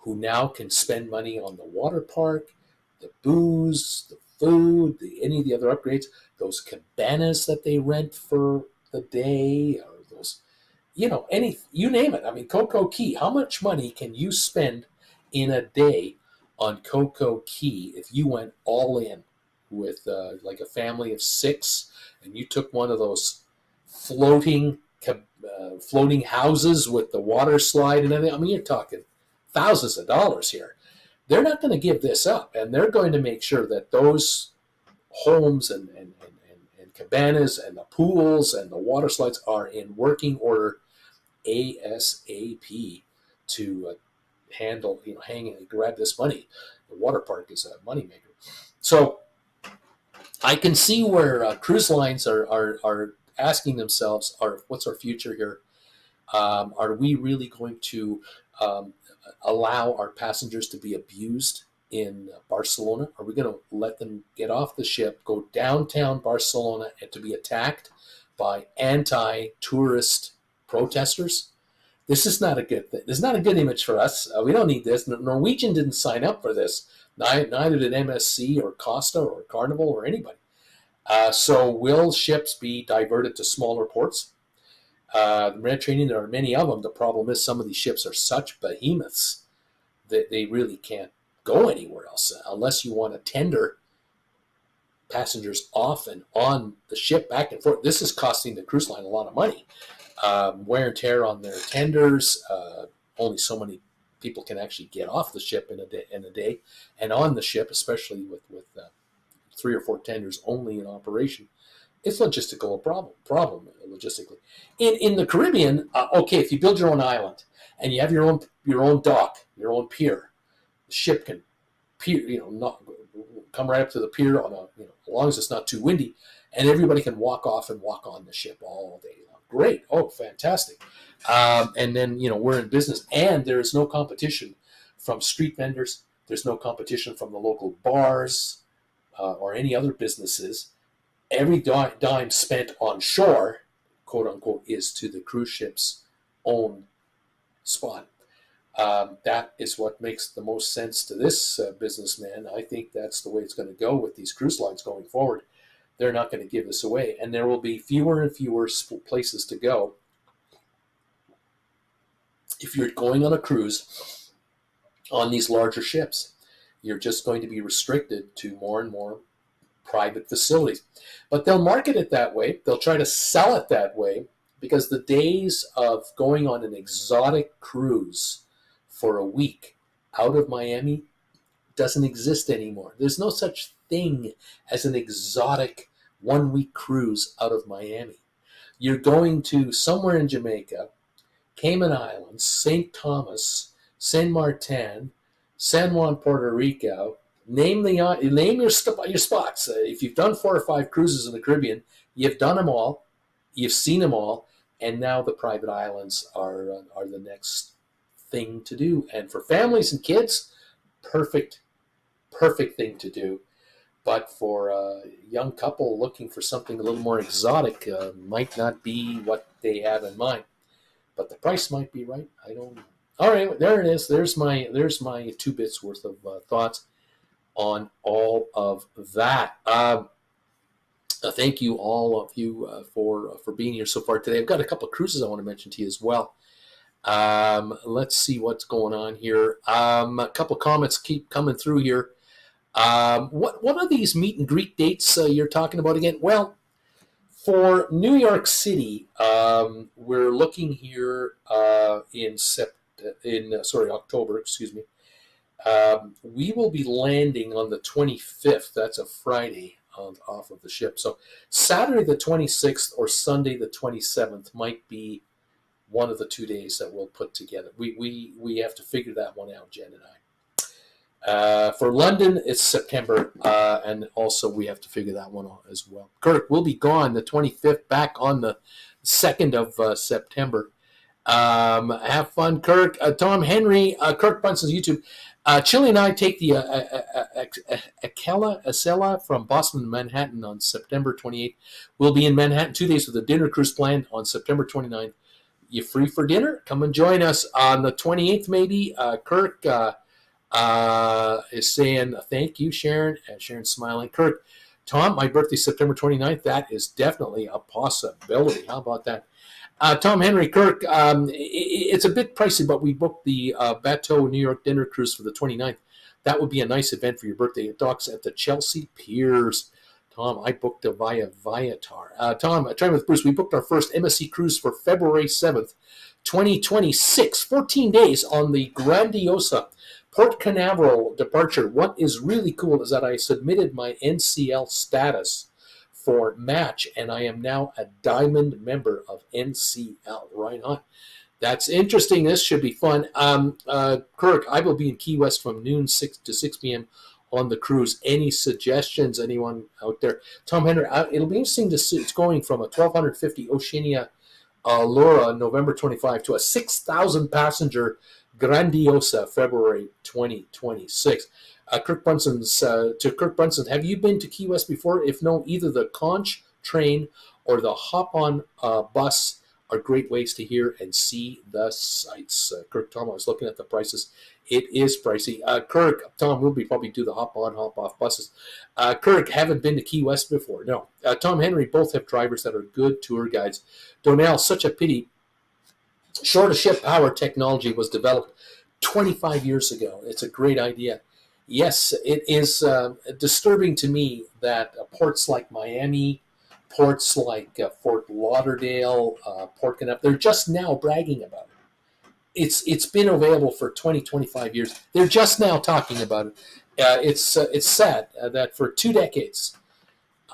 who now can spend money on the water park, the booze, the food, any of the other upgrades, those cabanas that they rent for the day, or those, you name it. I mean, Coco Key, how much money can you spend in a day on Coco Key if you went all in with like a family of 6 and you took one of those floating houses with the water slide and everything? I mean, you're talking thousands of dollars here. They're not going to give this up, and they're going to make sure that those homes and cabanas and the pools and the water slides are in working order ASAP to handle, hang and grab this money. The water park is a moneymaker. So I can see where cruise lines are asking themselves, what's our future here? Are we really going to allow our passengers to be abused in Barcelona? Are we going to let them get off the ship, go downtown Barcelona, and to be attacked by anti-tourist protesters? This is not a good thing. This is not a good image for us. We don't need this. Norwegian didn't sign up for this. Neither did MSC or Costa or Carnival or anybody. So will ships be diverted to smaller ports? The Mediterranean, there are many of them. The problem is some of these ships are such behemoths that they really can't go anywhere else unless you want to tender passengers off and on the ship back and forth. This is costing the cruise line a lot of money. Wear and tear on their tenders. Only so many people can actually get off the ship in a day, and on the ship, especially with 3 or 4 tenders only in operation. It's logistical problem logistically. In the Caribbean, okay, if you build your own island and you have your own dock, your own pier, the ship can pier, not come right up to the pier on as long as it's not too windy, and everybody can walk off and walk on the ship all day long. Great, fantastic. And then we're in business, and there is no competition from street vendors. There's no competition from the local bars or any other businesses. Every dime spent on shore, quote unquote, is to the cruise ship's own spot. That is what makes the most sense to this businessman. I think that's the way it's going to go with these cruise lines going forward. They're not going to give this away, and there will be fewer and fewer places to go. If you're going on a cruise on these larger ships, you're just going to be restricted to more and more private facilities. But they'll market it that way. They'll try to sell it that way, because the days of going on an exotic cruise for a week out of Miami doesn't exist anymore. There's no such thing as an exotic 1-week cruise out of Miami. You're going to somewhere in Jamaica, Cayman Islands, St. Thomas, Saint Martin, San Juan, Puerto Rico. Name your spots. If you've done 4 or 5 cruises in the Caribbean, you've done them all, you've seen them all, and now the private islands are the next thing to do. And for families and kids, perfect thing to do. But for a young couple looking for something a little more exotic, might not be what they have in mind. But the price might be right. I don't know. All right, there it is. There's my 2 bits worth of thoughts on all of that. Thank you, all of you, for being here so far today. I've got a couple of cruises I want to mention to you as well. Let's see what's going on here. A couple of comments keep coming through here. What are these meet and greet dates you're talking about again? Well, for New York City, we're looking here in October. Excuse me. We will be landing on the 25th. That's a Friday off of the ship. So Saturday the 26th or Sunday the 27th might be one of the 2 days that we'll put together. We have to figure that one out, Jen and I. For London, it's September, and also we have to figure that one out as well. Kirk will be gone the 25th, back on the 2nd of September. Have fun, Kirk. Tom Henry, Kirk Brunson's YouTube. Chili and I take the Acela from Boston to Manhattan on September 28th. We'll be in Manhattan 2 days with a dinner cruise planned on September 29th. You free for dinner? Come and join us on the 28th, maybe. Kirk is saying thank you, Sharon. Sharon's smiling. Kirk, Tom, my birthday September 29th. That is definitely a possibility. How about that? Tom Henry, Kirk, it's a bit pricey, but we booked the Bateau New York dinner cruise for the 29th. That would be a nice event for your birthday. It docks at the Chelsea Piers. Tom, I booked it via Viator. Tom, Trying with Bruce, we booked our first MSC cruise for February 7th, 2026. 14 days on the Grandiosa Port Canaveral departure. What is really cool is that I submitted my NCL status for Match, and I am now a diamond member of NCL. Right on. That's interesting. This should be fun. Kirk, I will be in Key West from noon 6 to 6 p.m. on the cruise. Any suggestions? Anyone out there? Tom Henry, it'll be interesting to see. It's going from a 1,250 Oceania Laura November 25 to a 6,000 passenger Grandiosa February 2026. Kirk Brunson, have you been to Key West before? If no, either the Conch train or the hop-on bus are great ways to hear and see the sights. Kirk, Tom, I was looking at the prices. It is pricey. Kirk, Tom, we'll probably do the hop-on, hop-off buses. Kirk, haven't been to Key West before. No. Tom Henry, both have drivers that are good tour guides. Donnell, such a pity. Shore-to-ship power technology was developed 25 years ago. It's a great idea. Yes, it is disturbing to me that ports like Miami, ports like Fort Lauderdale, Port Canaveral, they're just now bragging about it. It's been available for 20, 25 years. They're just now talking about it. It's sad that for 2 decades,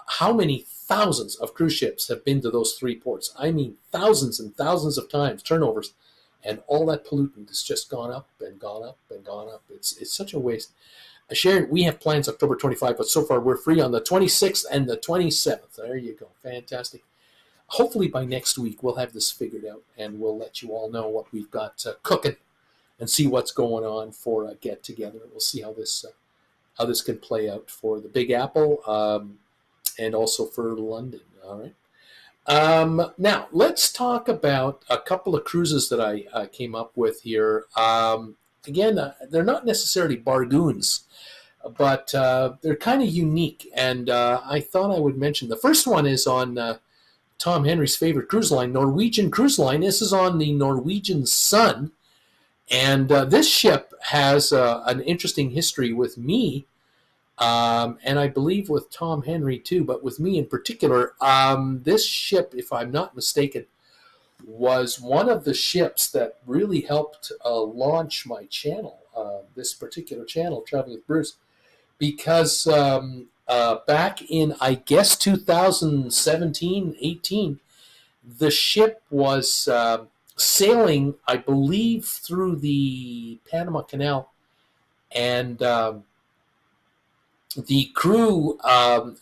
how many thousands of cruise ships have been to those three ports? I mean, thousands and thousands of times, turnovers, and all that pollutant has just gone up and gone up and gone up. It's such a waste. Sharon, we have plans October 25, but so far we're free on the 26th and the 27th. There you go. Fantastic. Hopefully by next week we'll have this figured out and we'll let you all know what we've got cooking and see what's going on for a get together. We'll see how this can play out for the Big Apple and also for London. All right. Now let's talk about a couple of cruises that I came up with here. Again, they're not necessarily bargoons, but they're kind of unique, and I thought I would mention. The first one is on Tom Henry's favorite cruise line, Norwegian Cruise Line. This is on the Norwegian Sun, and this ship has an interesting history with me, and I believe with Tom Henry too, but with me in particular. This ship, if I'm not mistaken, was one of the ships that really helped launch my channel, this particular channel, Traveling with Bruce, because back in, I guess, 2017, 18, the ship was sailing, I believe, through the Panama Canal, and the crew, sorry,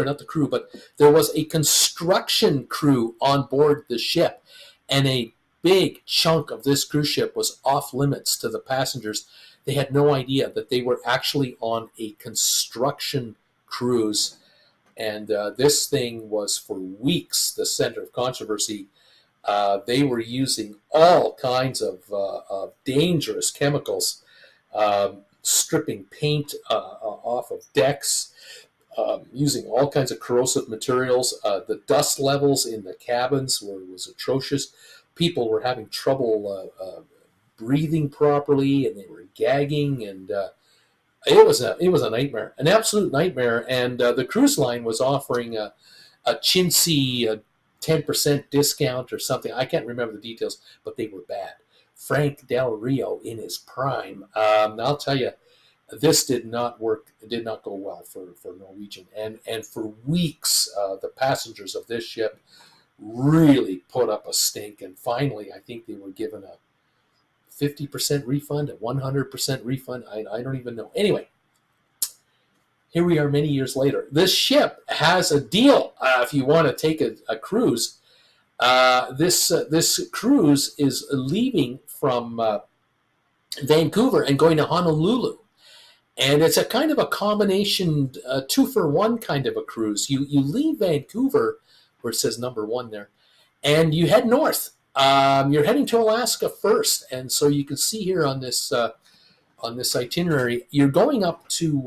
not the crew, but there was a construction crew on board the ship, and a big chunk of this cruise ship was off limits to the passengers. They had no idea that they were actually on a construction cruise, and this thing was for weeks the center of controversy. They were using all kinds of dangerous chemicals, stripping paint off of decks, using all kinds of corrosive materials. The dust levels in the cabins was atrocious. People were having trouble breathing properly, and they were gagging, and it was a nightmare, an absolute nightmare. And the cruise line was offering a chintzy 10% discount or something. I can't remember the details, but they were bad. Frank Del Rio in his prime. I'll tell you, this did not work. It did not go well for Norwegian. And for weeks, the passengers of this ship really put up a stink. And finally, I think they were given a 50% refund, a 100% refund. I don't even know. Anyway, here we are many years later. This ship has a deal if you want to take a cruise. This cruise is leaving from Vancouver and going to Honolulu. And it's a kind of a combination, 2-for-1 kind of a cruise. You leave Vancouver, where it says number 1 there, and you head north. You're heading to Alaska first, and so you can see here on this itinerary, you're going up to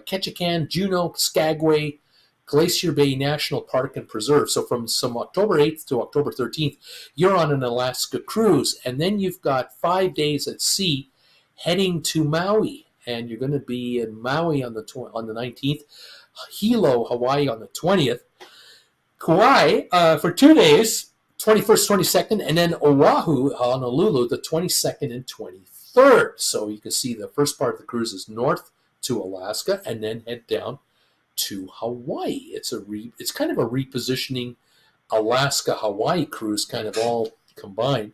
Ketchikan, Juneau, Skagway, Glacier Bay National Park and Preserve. So from October 8th to October 13th, you're on an Alaska cruise, and then you've got 5 days at sea heading to Maui, and you're going to be in Maui on the 19th, Hilo, Hawaii on the 20th, Kauai for 2 days, 21st, 22nd, and then Oahu, Honolulu, the 22nd and 23rd. So you can see the first part of the cruise is north to Alaska, and then head down to Hawaii. It's kind of a repositioning Alaska-Hawaii cruise, kind of all combined.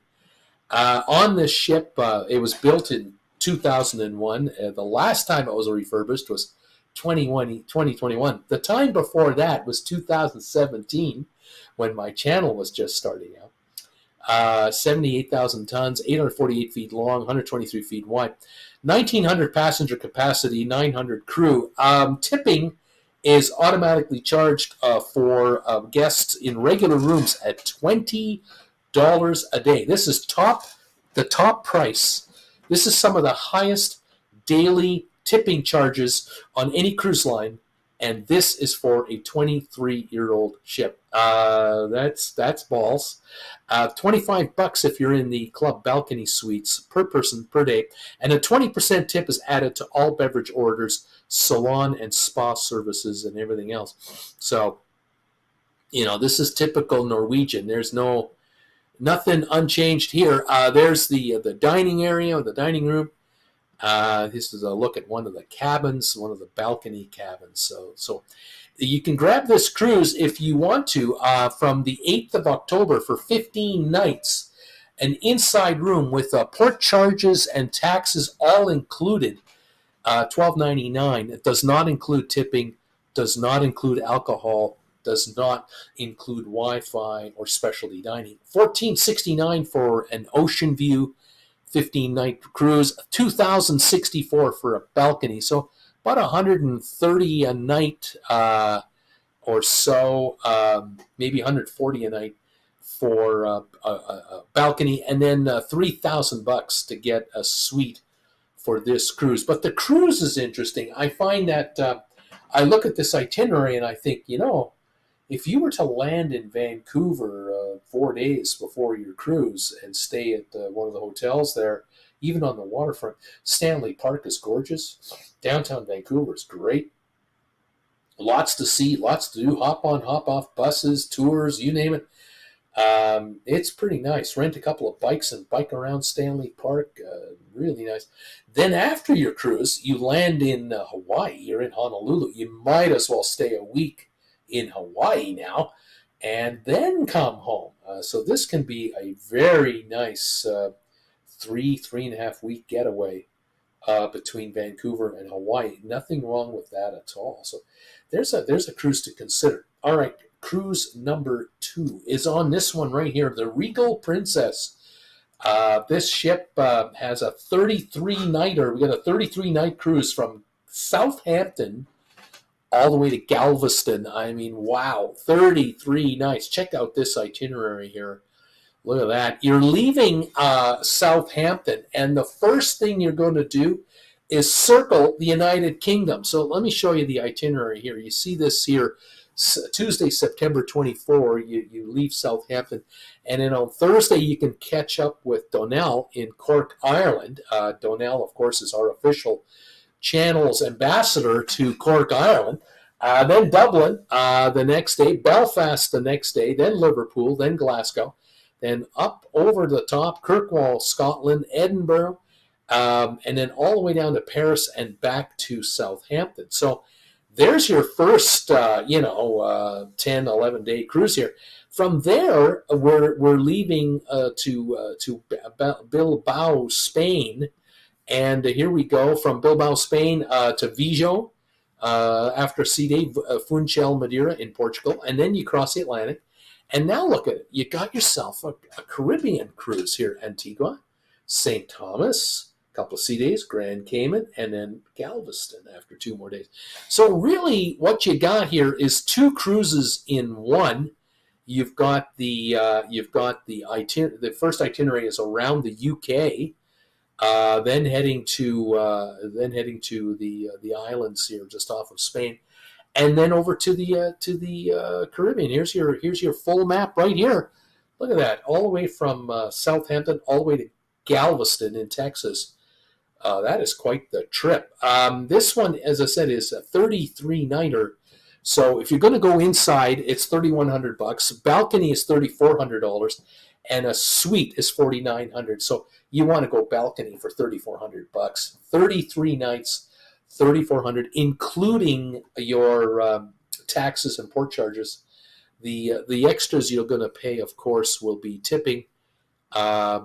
On this ship, it was built in 2001. The last time it was refurbished was 2021. The time before that was 2017, when my channel was just starting out. 78,000 tons, 848 feet long, 123 feet wide, 1,900 passenger capacity, 900 crew. Tipping is automatically charged for guests in regular rooms at $20 a day. This is the top price. This is some of the highest daily tipping charges on any cruise line and this is for a 23-year-old ship. That's balls. $25 if you're in the club balcony suites per person per day, and a 20% tip is added to all beverage orders, salon and spa services, and everything else. So, this is typical Norwegian. There's nothing unchanged here. There's the dining area, the dining room. This is a look at one of the cabins, one of the balcony cabins. So you can grab this cruise if you want to from the 8th of October for 15 nights, an inside room with port charges and taxes all included, $12.99. It does not include tipping, does not include alcohol, does not include Wi-Fi or specialty dining. $14.69 for an ocean view 15-night cruise, $2,064 for a balcony, so about $130 a night or so, maybe $140 a night for a balcony, and then $3,000 to get a suite for this cruise. But the cruise is interesting. I find that I look at this itinerary and I think, if you were to land in Vancouver 4 days before your cruise and stay at one of the hotels there, even on the waterfront, Stanley Park is gorgeous. Downtown Vancouver is great. Lots to see, lots to do. Hop on, hop off buses, tours, you name it. It's pretty nice. Rent a couple of bikes and bike around Stanley Park. Really nice. Then after your cruise, you land in Hawaii. You're in Honolulu. You might as well stay a week in Hawaii now, and then come home. So this can be a very nice 3.5 week getaway between Vancouver and Hawaii. Nothing wrong with that at all. So there's a cruise to consider. All right, cruise number 2 is on this one right here, the Regal Princess. This ship has a 33-nighter. We got a 33-night cruise from Southampton all the way to Galveston. I mean, wow, 33 nights. Check out this itinerary here. Look at that. You're leaving Southampton, and the first thing you're going to do is circle the United Kingdom. So let me show you the itinerary here. You see this here, Tuesday, September 24, you leave Southampton, and then on Thursday you can catch up with Donnell in Cork, Ireland. Donnell, of course, is our official Channel's ambassador to Cork, Ireland. Then Dublin the next day, Belfast the next day, then Liverpool, then Glasgow, then up over the top, Kirkwall, Scotland, Edinburgh, and then all the way down to Paris and back to Southampton. So there's your first, 10, 11-day cruise here. From there, we're leaving to Bilbao, Spain. And here we go from Bilbao, Spain to Vigo, after sea day, Funchal, Madeira in Portugal. And then you cross the Atlantic. And now look at it. You got yourself a Caribbean cruise here. Antigua, St. Thomas, a couple of sea days, Grand Cayman, and then Galveston after 2 more days. So really what you got here is 2 cruises in one. You've got the first itinerary is around the UK. Then heading to the islands here just off of Spain, and then over to the Caribbean. Here's your full map right here. Look at that, all the way from Southampton all the way to Galveston in Texas. That is quite the trip. This one, as I said, is a 33-nighter. So if you're going to go inside, it's $3,100. Balcony is $3,400. And a suite is $4,900. So you want to go balcony for $3,400. 33 nights, $3,400, including your taxes and port charges. The extras you're going to pay, of course, will be tipping,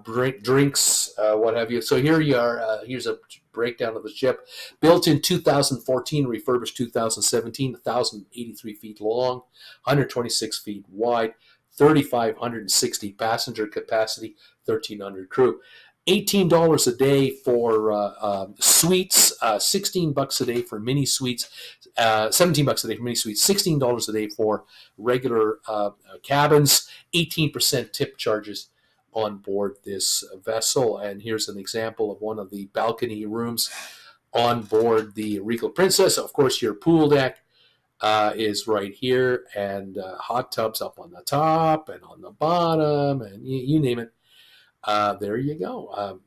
drinks, what have you. So here you are. Here's a breakdown of the ship. Built in 2014, refurbished 2017, 1,083 feet long, 126 feet wide. 3,560 passenger capacity, 1,300 crew. $18 a day for suites, $16 a day for mini suites, $17 a day for mini suites, $16 a day for regular cabins, 18% tip charges on board this vessel. And here's an example of one of the balcony rooms on board the Regal Princess. Of course, your pool deck. is right here, and hot tubs up on the top and on the bottom, and you name it. There you go.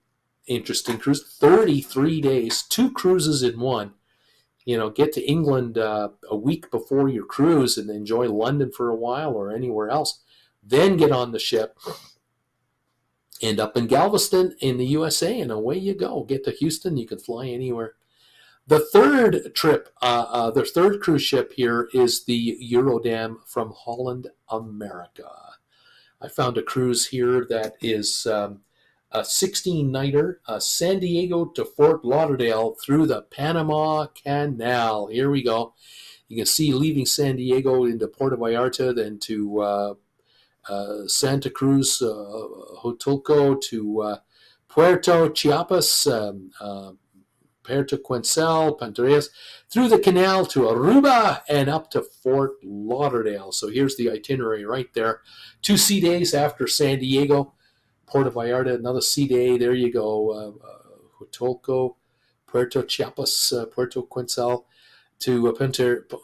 Interesting cruise. 33 days, 2 cruises in one. Get to England a week before your cruise and enjoy London for a while or anywhere else. Then get on the ship, end up in Galveston in the USA, and away you go. Get to Houston, you can fly anywhere. The third trip, their third cruise ship here is the Eurodam from Holland America. I found a cruise here that is a 16-nighter, San Diego to Fort Lauderdale through the Panama Canal. Here we go. You can see leaving San Diego into Puerto Vallarta, then to Santa Cruz, Huatulco, to Puerto Chiapas, Puerto Quetzal, Panteras, through the canal to Aruba and up to Fort Lauderdale. So here's the itinerary right there. 2 sea days after San Diego, Puerto Vallarta, another sea day. There you go. Huatulco, Puerto Chiapas, Puerto Quetzal to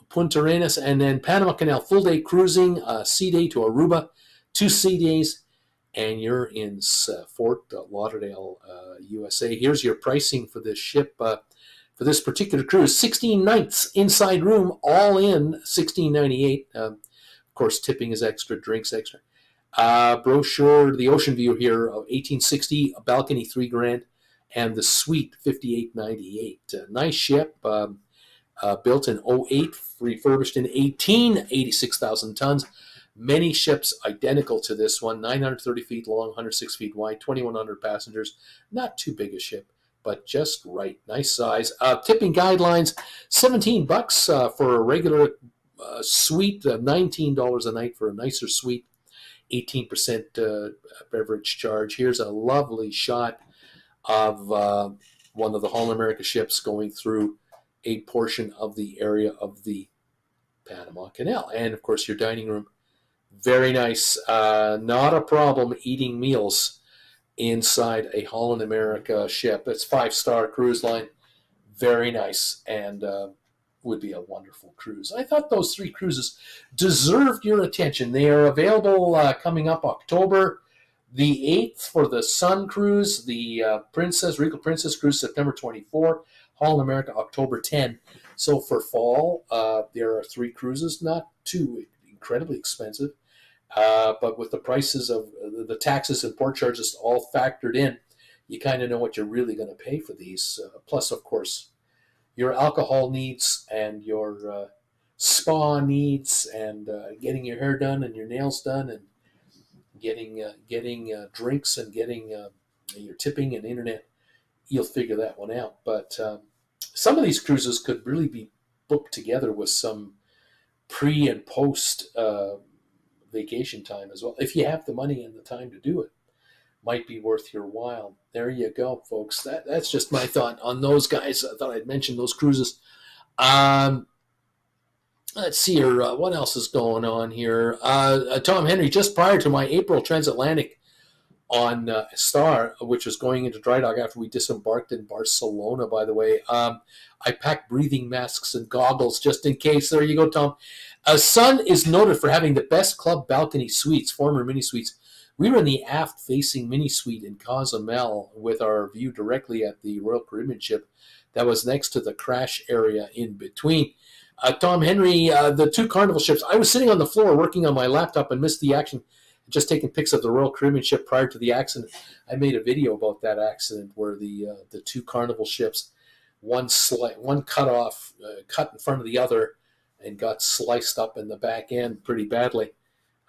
Punta Arenas, and then Panama Canal, full day cruising, sea day to Aruba, 2 sea days, and you're in Fort Lauderdale, USA. Here's your pricing for this ship, for this particular cruise. 16 nights, inside room, all in, $16.98. Of course, tipping is extra, drinks extra. Brochure, the ocean view here of 1860, a balcony $3,000, and the suite $58.98. Nice ship, built in 08, refurbished in 18, 86,000 tons. Many ships identical to this one, 930 feet long, 106 feet wide, 2,100 passengers. Not too big a ship, but just right. Nice size. Tipping guidelines, $17 for a regular suite, $19 a night for a nicer suite, 18% beverage charge. Here's a lovely shot of one of the Holland America ships going through a portion of the area of the Panama Canal. And, of course, your dining room. Very nice. Not a problem eating meals inside a Holland America ship. It's 5-star cruise line. Very nice, and would be a wonderful cruise. I thought those 3 cruises deserved your attention. They are available coming up October the 8th for the Sun Cruise, the Regal Princess Cruise, September 24, Holland America, October 10. So for fall, there are 3 cruises, not too incredibly expensive. But with the prices of the taxes and port charges all factored in, you kind of know what you're really going to pay for these. Plus, of course, your alcohol needs and your spa needs and getting your hair done and your nails done and getting drinks and getting your tipping and internet. You'll figure that one out. But some of these cruises could really be booked together with some pre and post vacation time as well. If you have the money and the time to do it, might be worth your while. There you go, folks. That's just my thought on those guys. I thought I'd mention those cruises. Let's see here. What else is going on here? Tom Henry, just prior to my April transatlantic on Star, which was going into dry dock after we disembarked in Barcelona, by the way, I packed breathing masks and goggles just in case. There you go, Tom. Sun is noted for having the best club balcony suites, former mini suites. We were in the aft-facing mini suite in Cozumel with our view directly at the Royal Caribbean ship that was next to the crash area in between. Tom Henry, the 2 Carnival ships. I was sitting on the floor working on my laptop and missed the action, just taking pics of the Royal Caribbean ship prior to the accident. I made a video about that accident where the 2 Carnival ships, one cut in front of the other, and got sliced up in the back end pretty badly.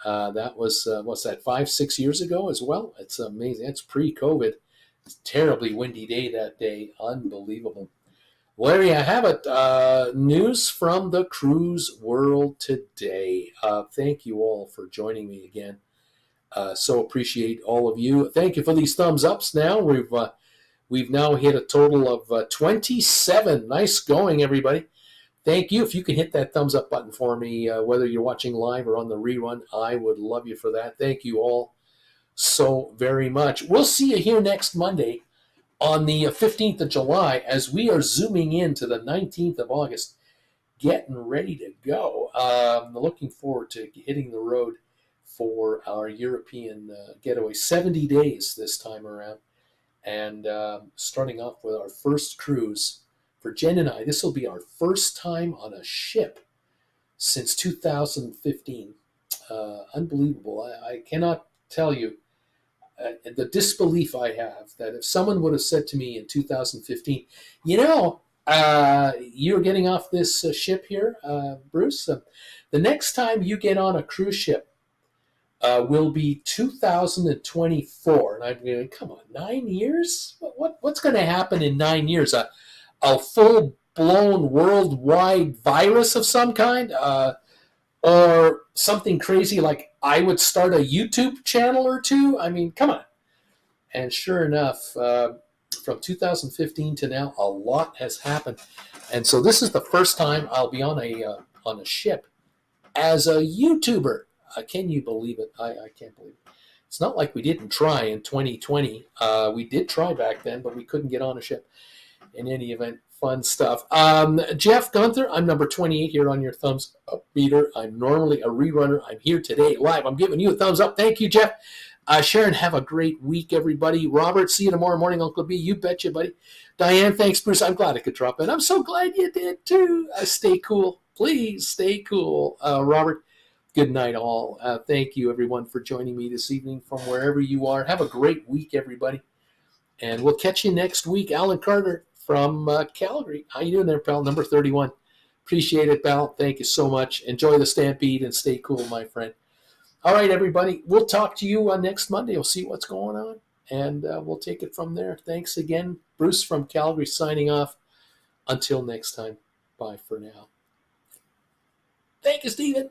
That was, 5-6 years ago as well? It's amazing. It's pre-COVID. It's a terribly windy day that day. Unbelievable. Well, there you have it. News from the cruise world today. Thank you all for joining me again. So appreciate all of you. Thank you for these thumbs ups now. We've now hit a total of 27. Nice going, everybody. Thank you. If you can hit that thumbs up button for me, whether you're watching live or on the rerun, I would love you for that. Thank you all so very much. We'll see you here next Monday on the 15th of July as we are zooming into the 19th of August. getting ready to go. Looking forward to hitting the road for our European getaway. 70 days this time around. And starting off with our first cruise. For Jen and I, this will be our first time on a ship since 2015. Unbelievable. I cannot tell you the disbelief I have that if someone would have said to me in 2015, you're getting off this ship here, Bruce, the next time you get on a cruise ship will be 2024. And I'm going, come on, 9 years? What's going to happen in 9 years? A full-blown worldwide virus of some kind? Or something crazy like I would start a YouTube channel or two? I mean, come on. And sure enough, from 2015 to now, a lot has happened. And so this is the first time I'll be on a ship as a YouTuber. Can you believe it? I can't believe it. It's not like we didn't try in 2020. We did try back then, but we couldn't get on a ship. In any event, fun stuff. Jeff Gunther, I'm number 28 here on your thumbs up meter. I'm normally a rerunner. I'm here today live. I'm giving you a thumbs up. Thank you, Jeff. Sharon, have a great week, everybody. Robert, see you tomorrow morning, Uncle B. You betcha, buddy. Diane, thanks, Bruce. I'm glad I could drop in. I'm so glad you did, too. Stay cool. Please stay cool. Robert, good night, all. Thank you, everyone, for joining me this evening from wherever you are. Have a great week, everybody. And we'll catch you next week. Alan Carter from Calgary. How you doing there, pal? Number 31. Appreciate it, pal. Thank you so much. Enjoy the Stampede and stay cool, my friend. All right, everybody. We'll talk to you next Monday. We'll see what's going on, and we'll take it from there. Thanks again. Bruce from Calgary signing off. Until next time, bye for now. Thank you, Stephen.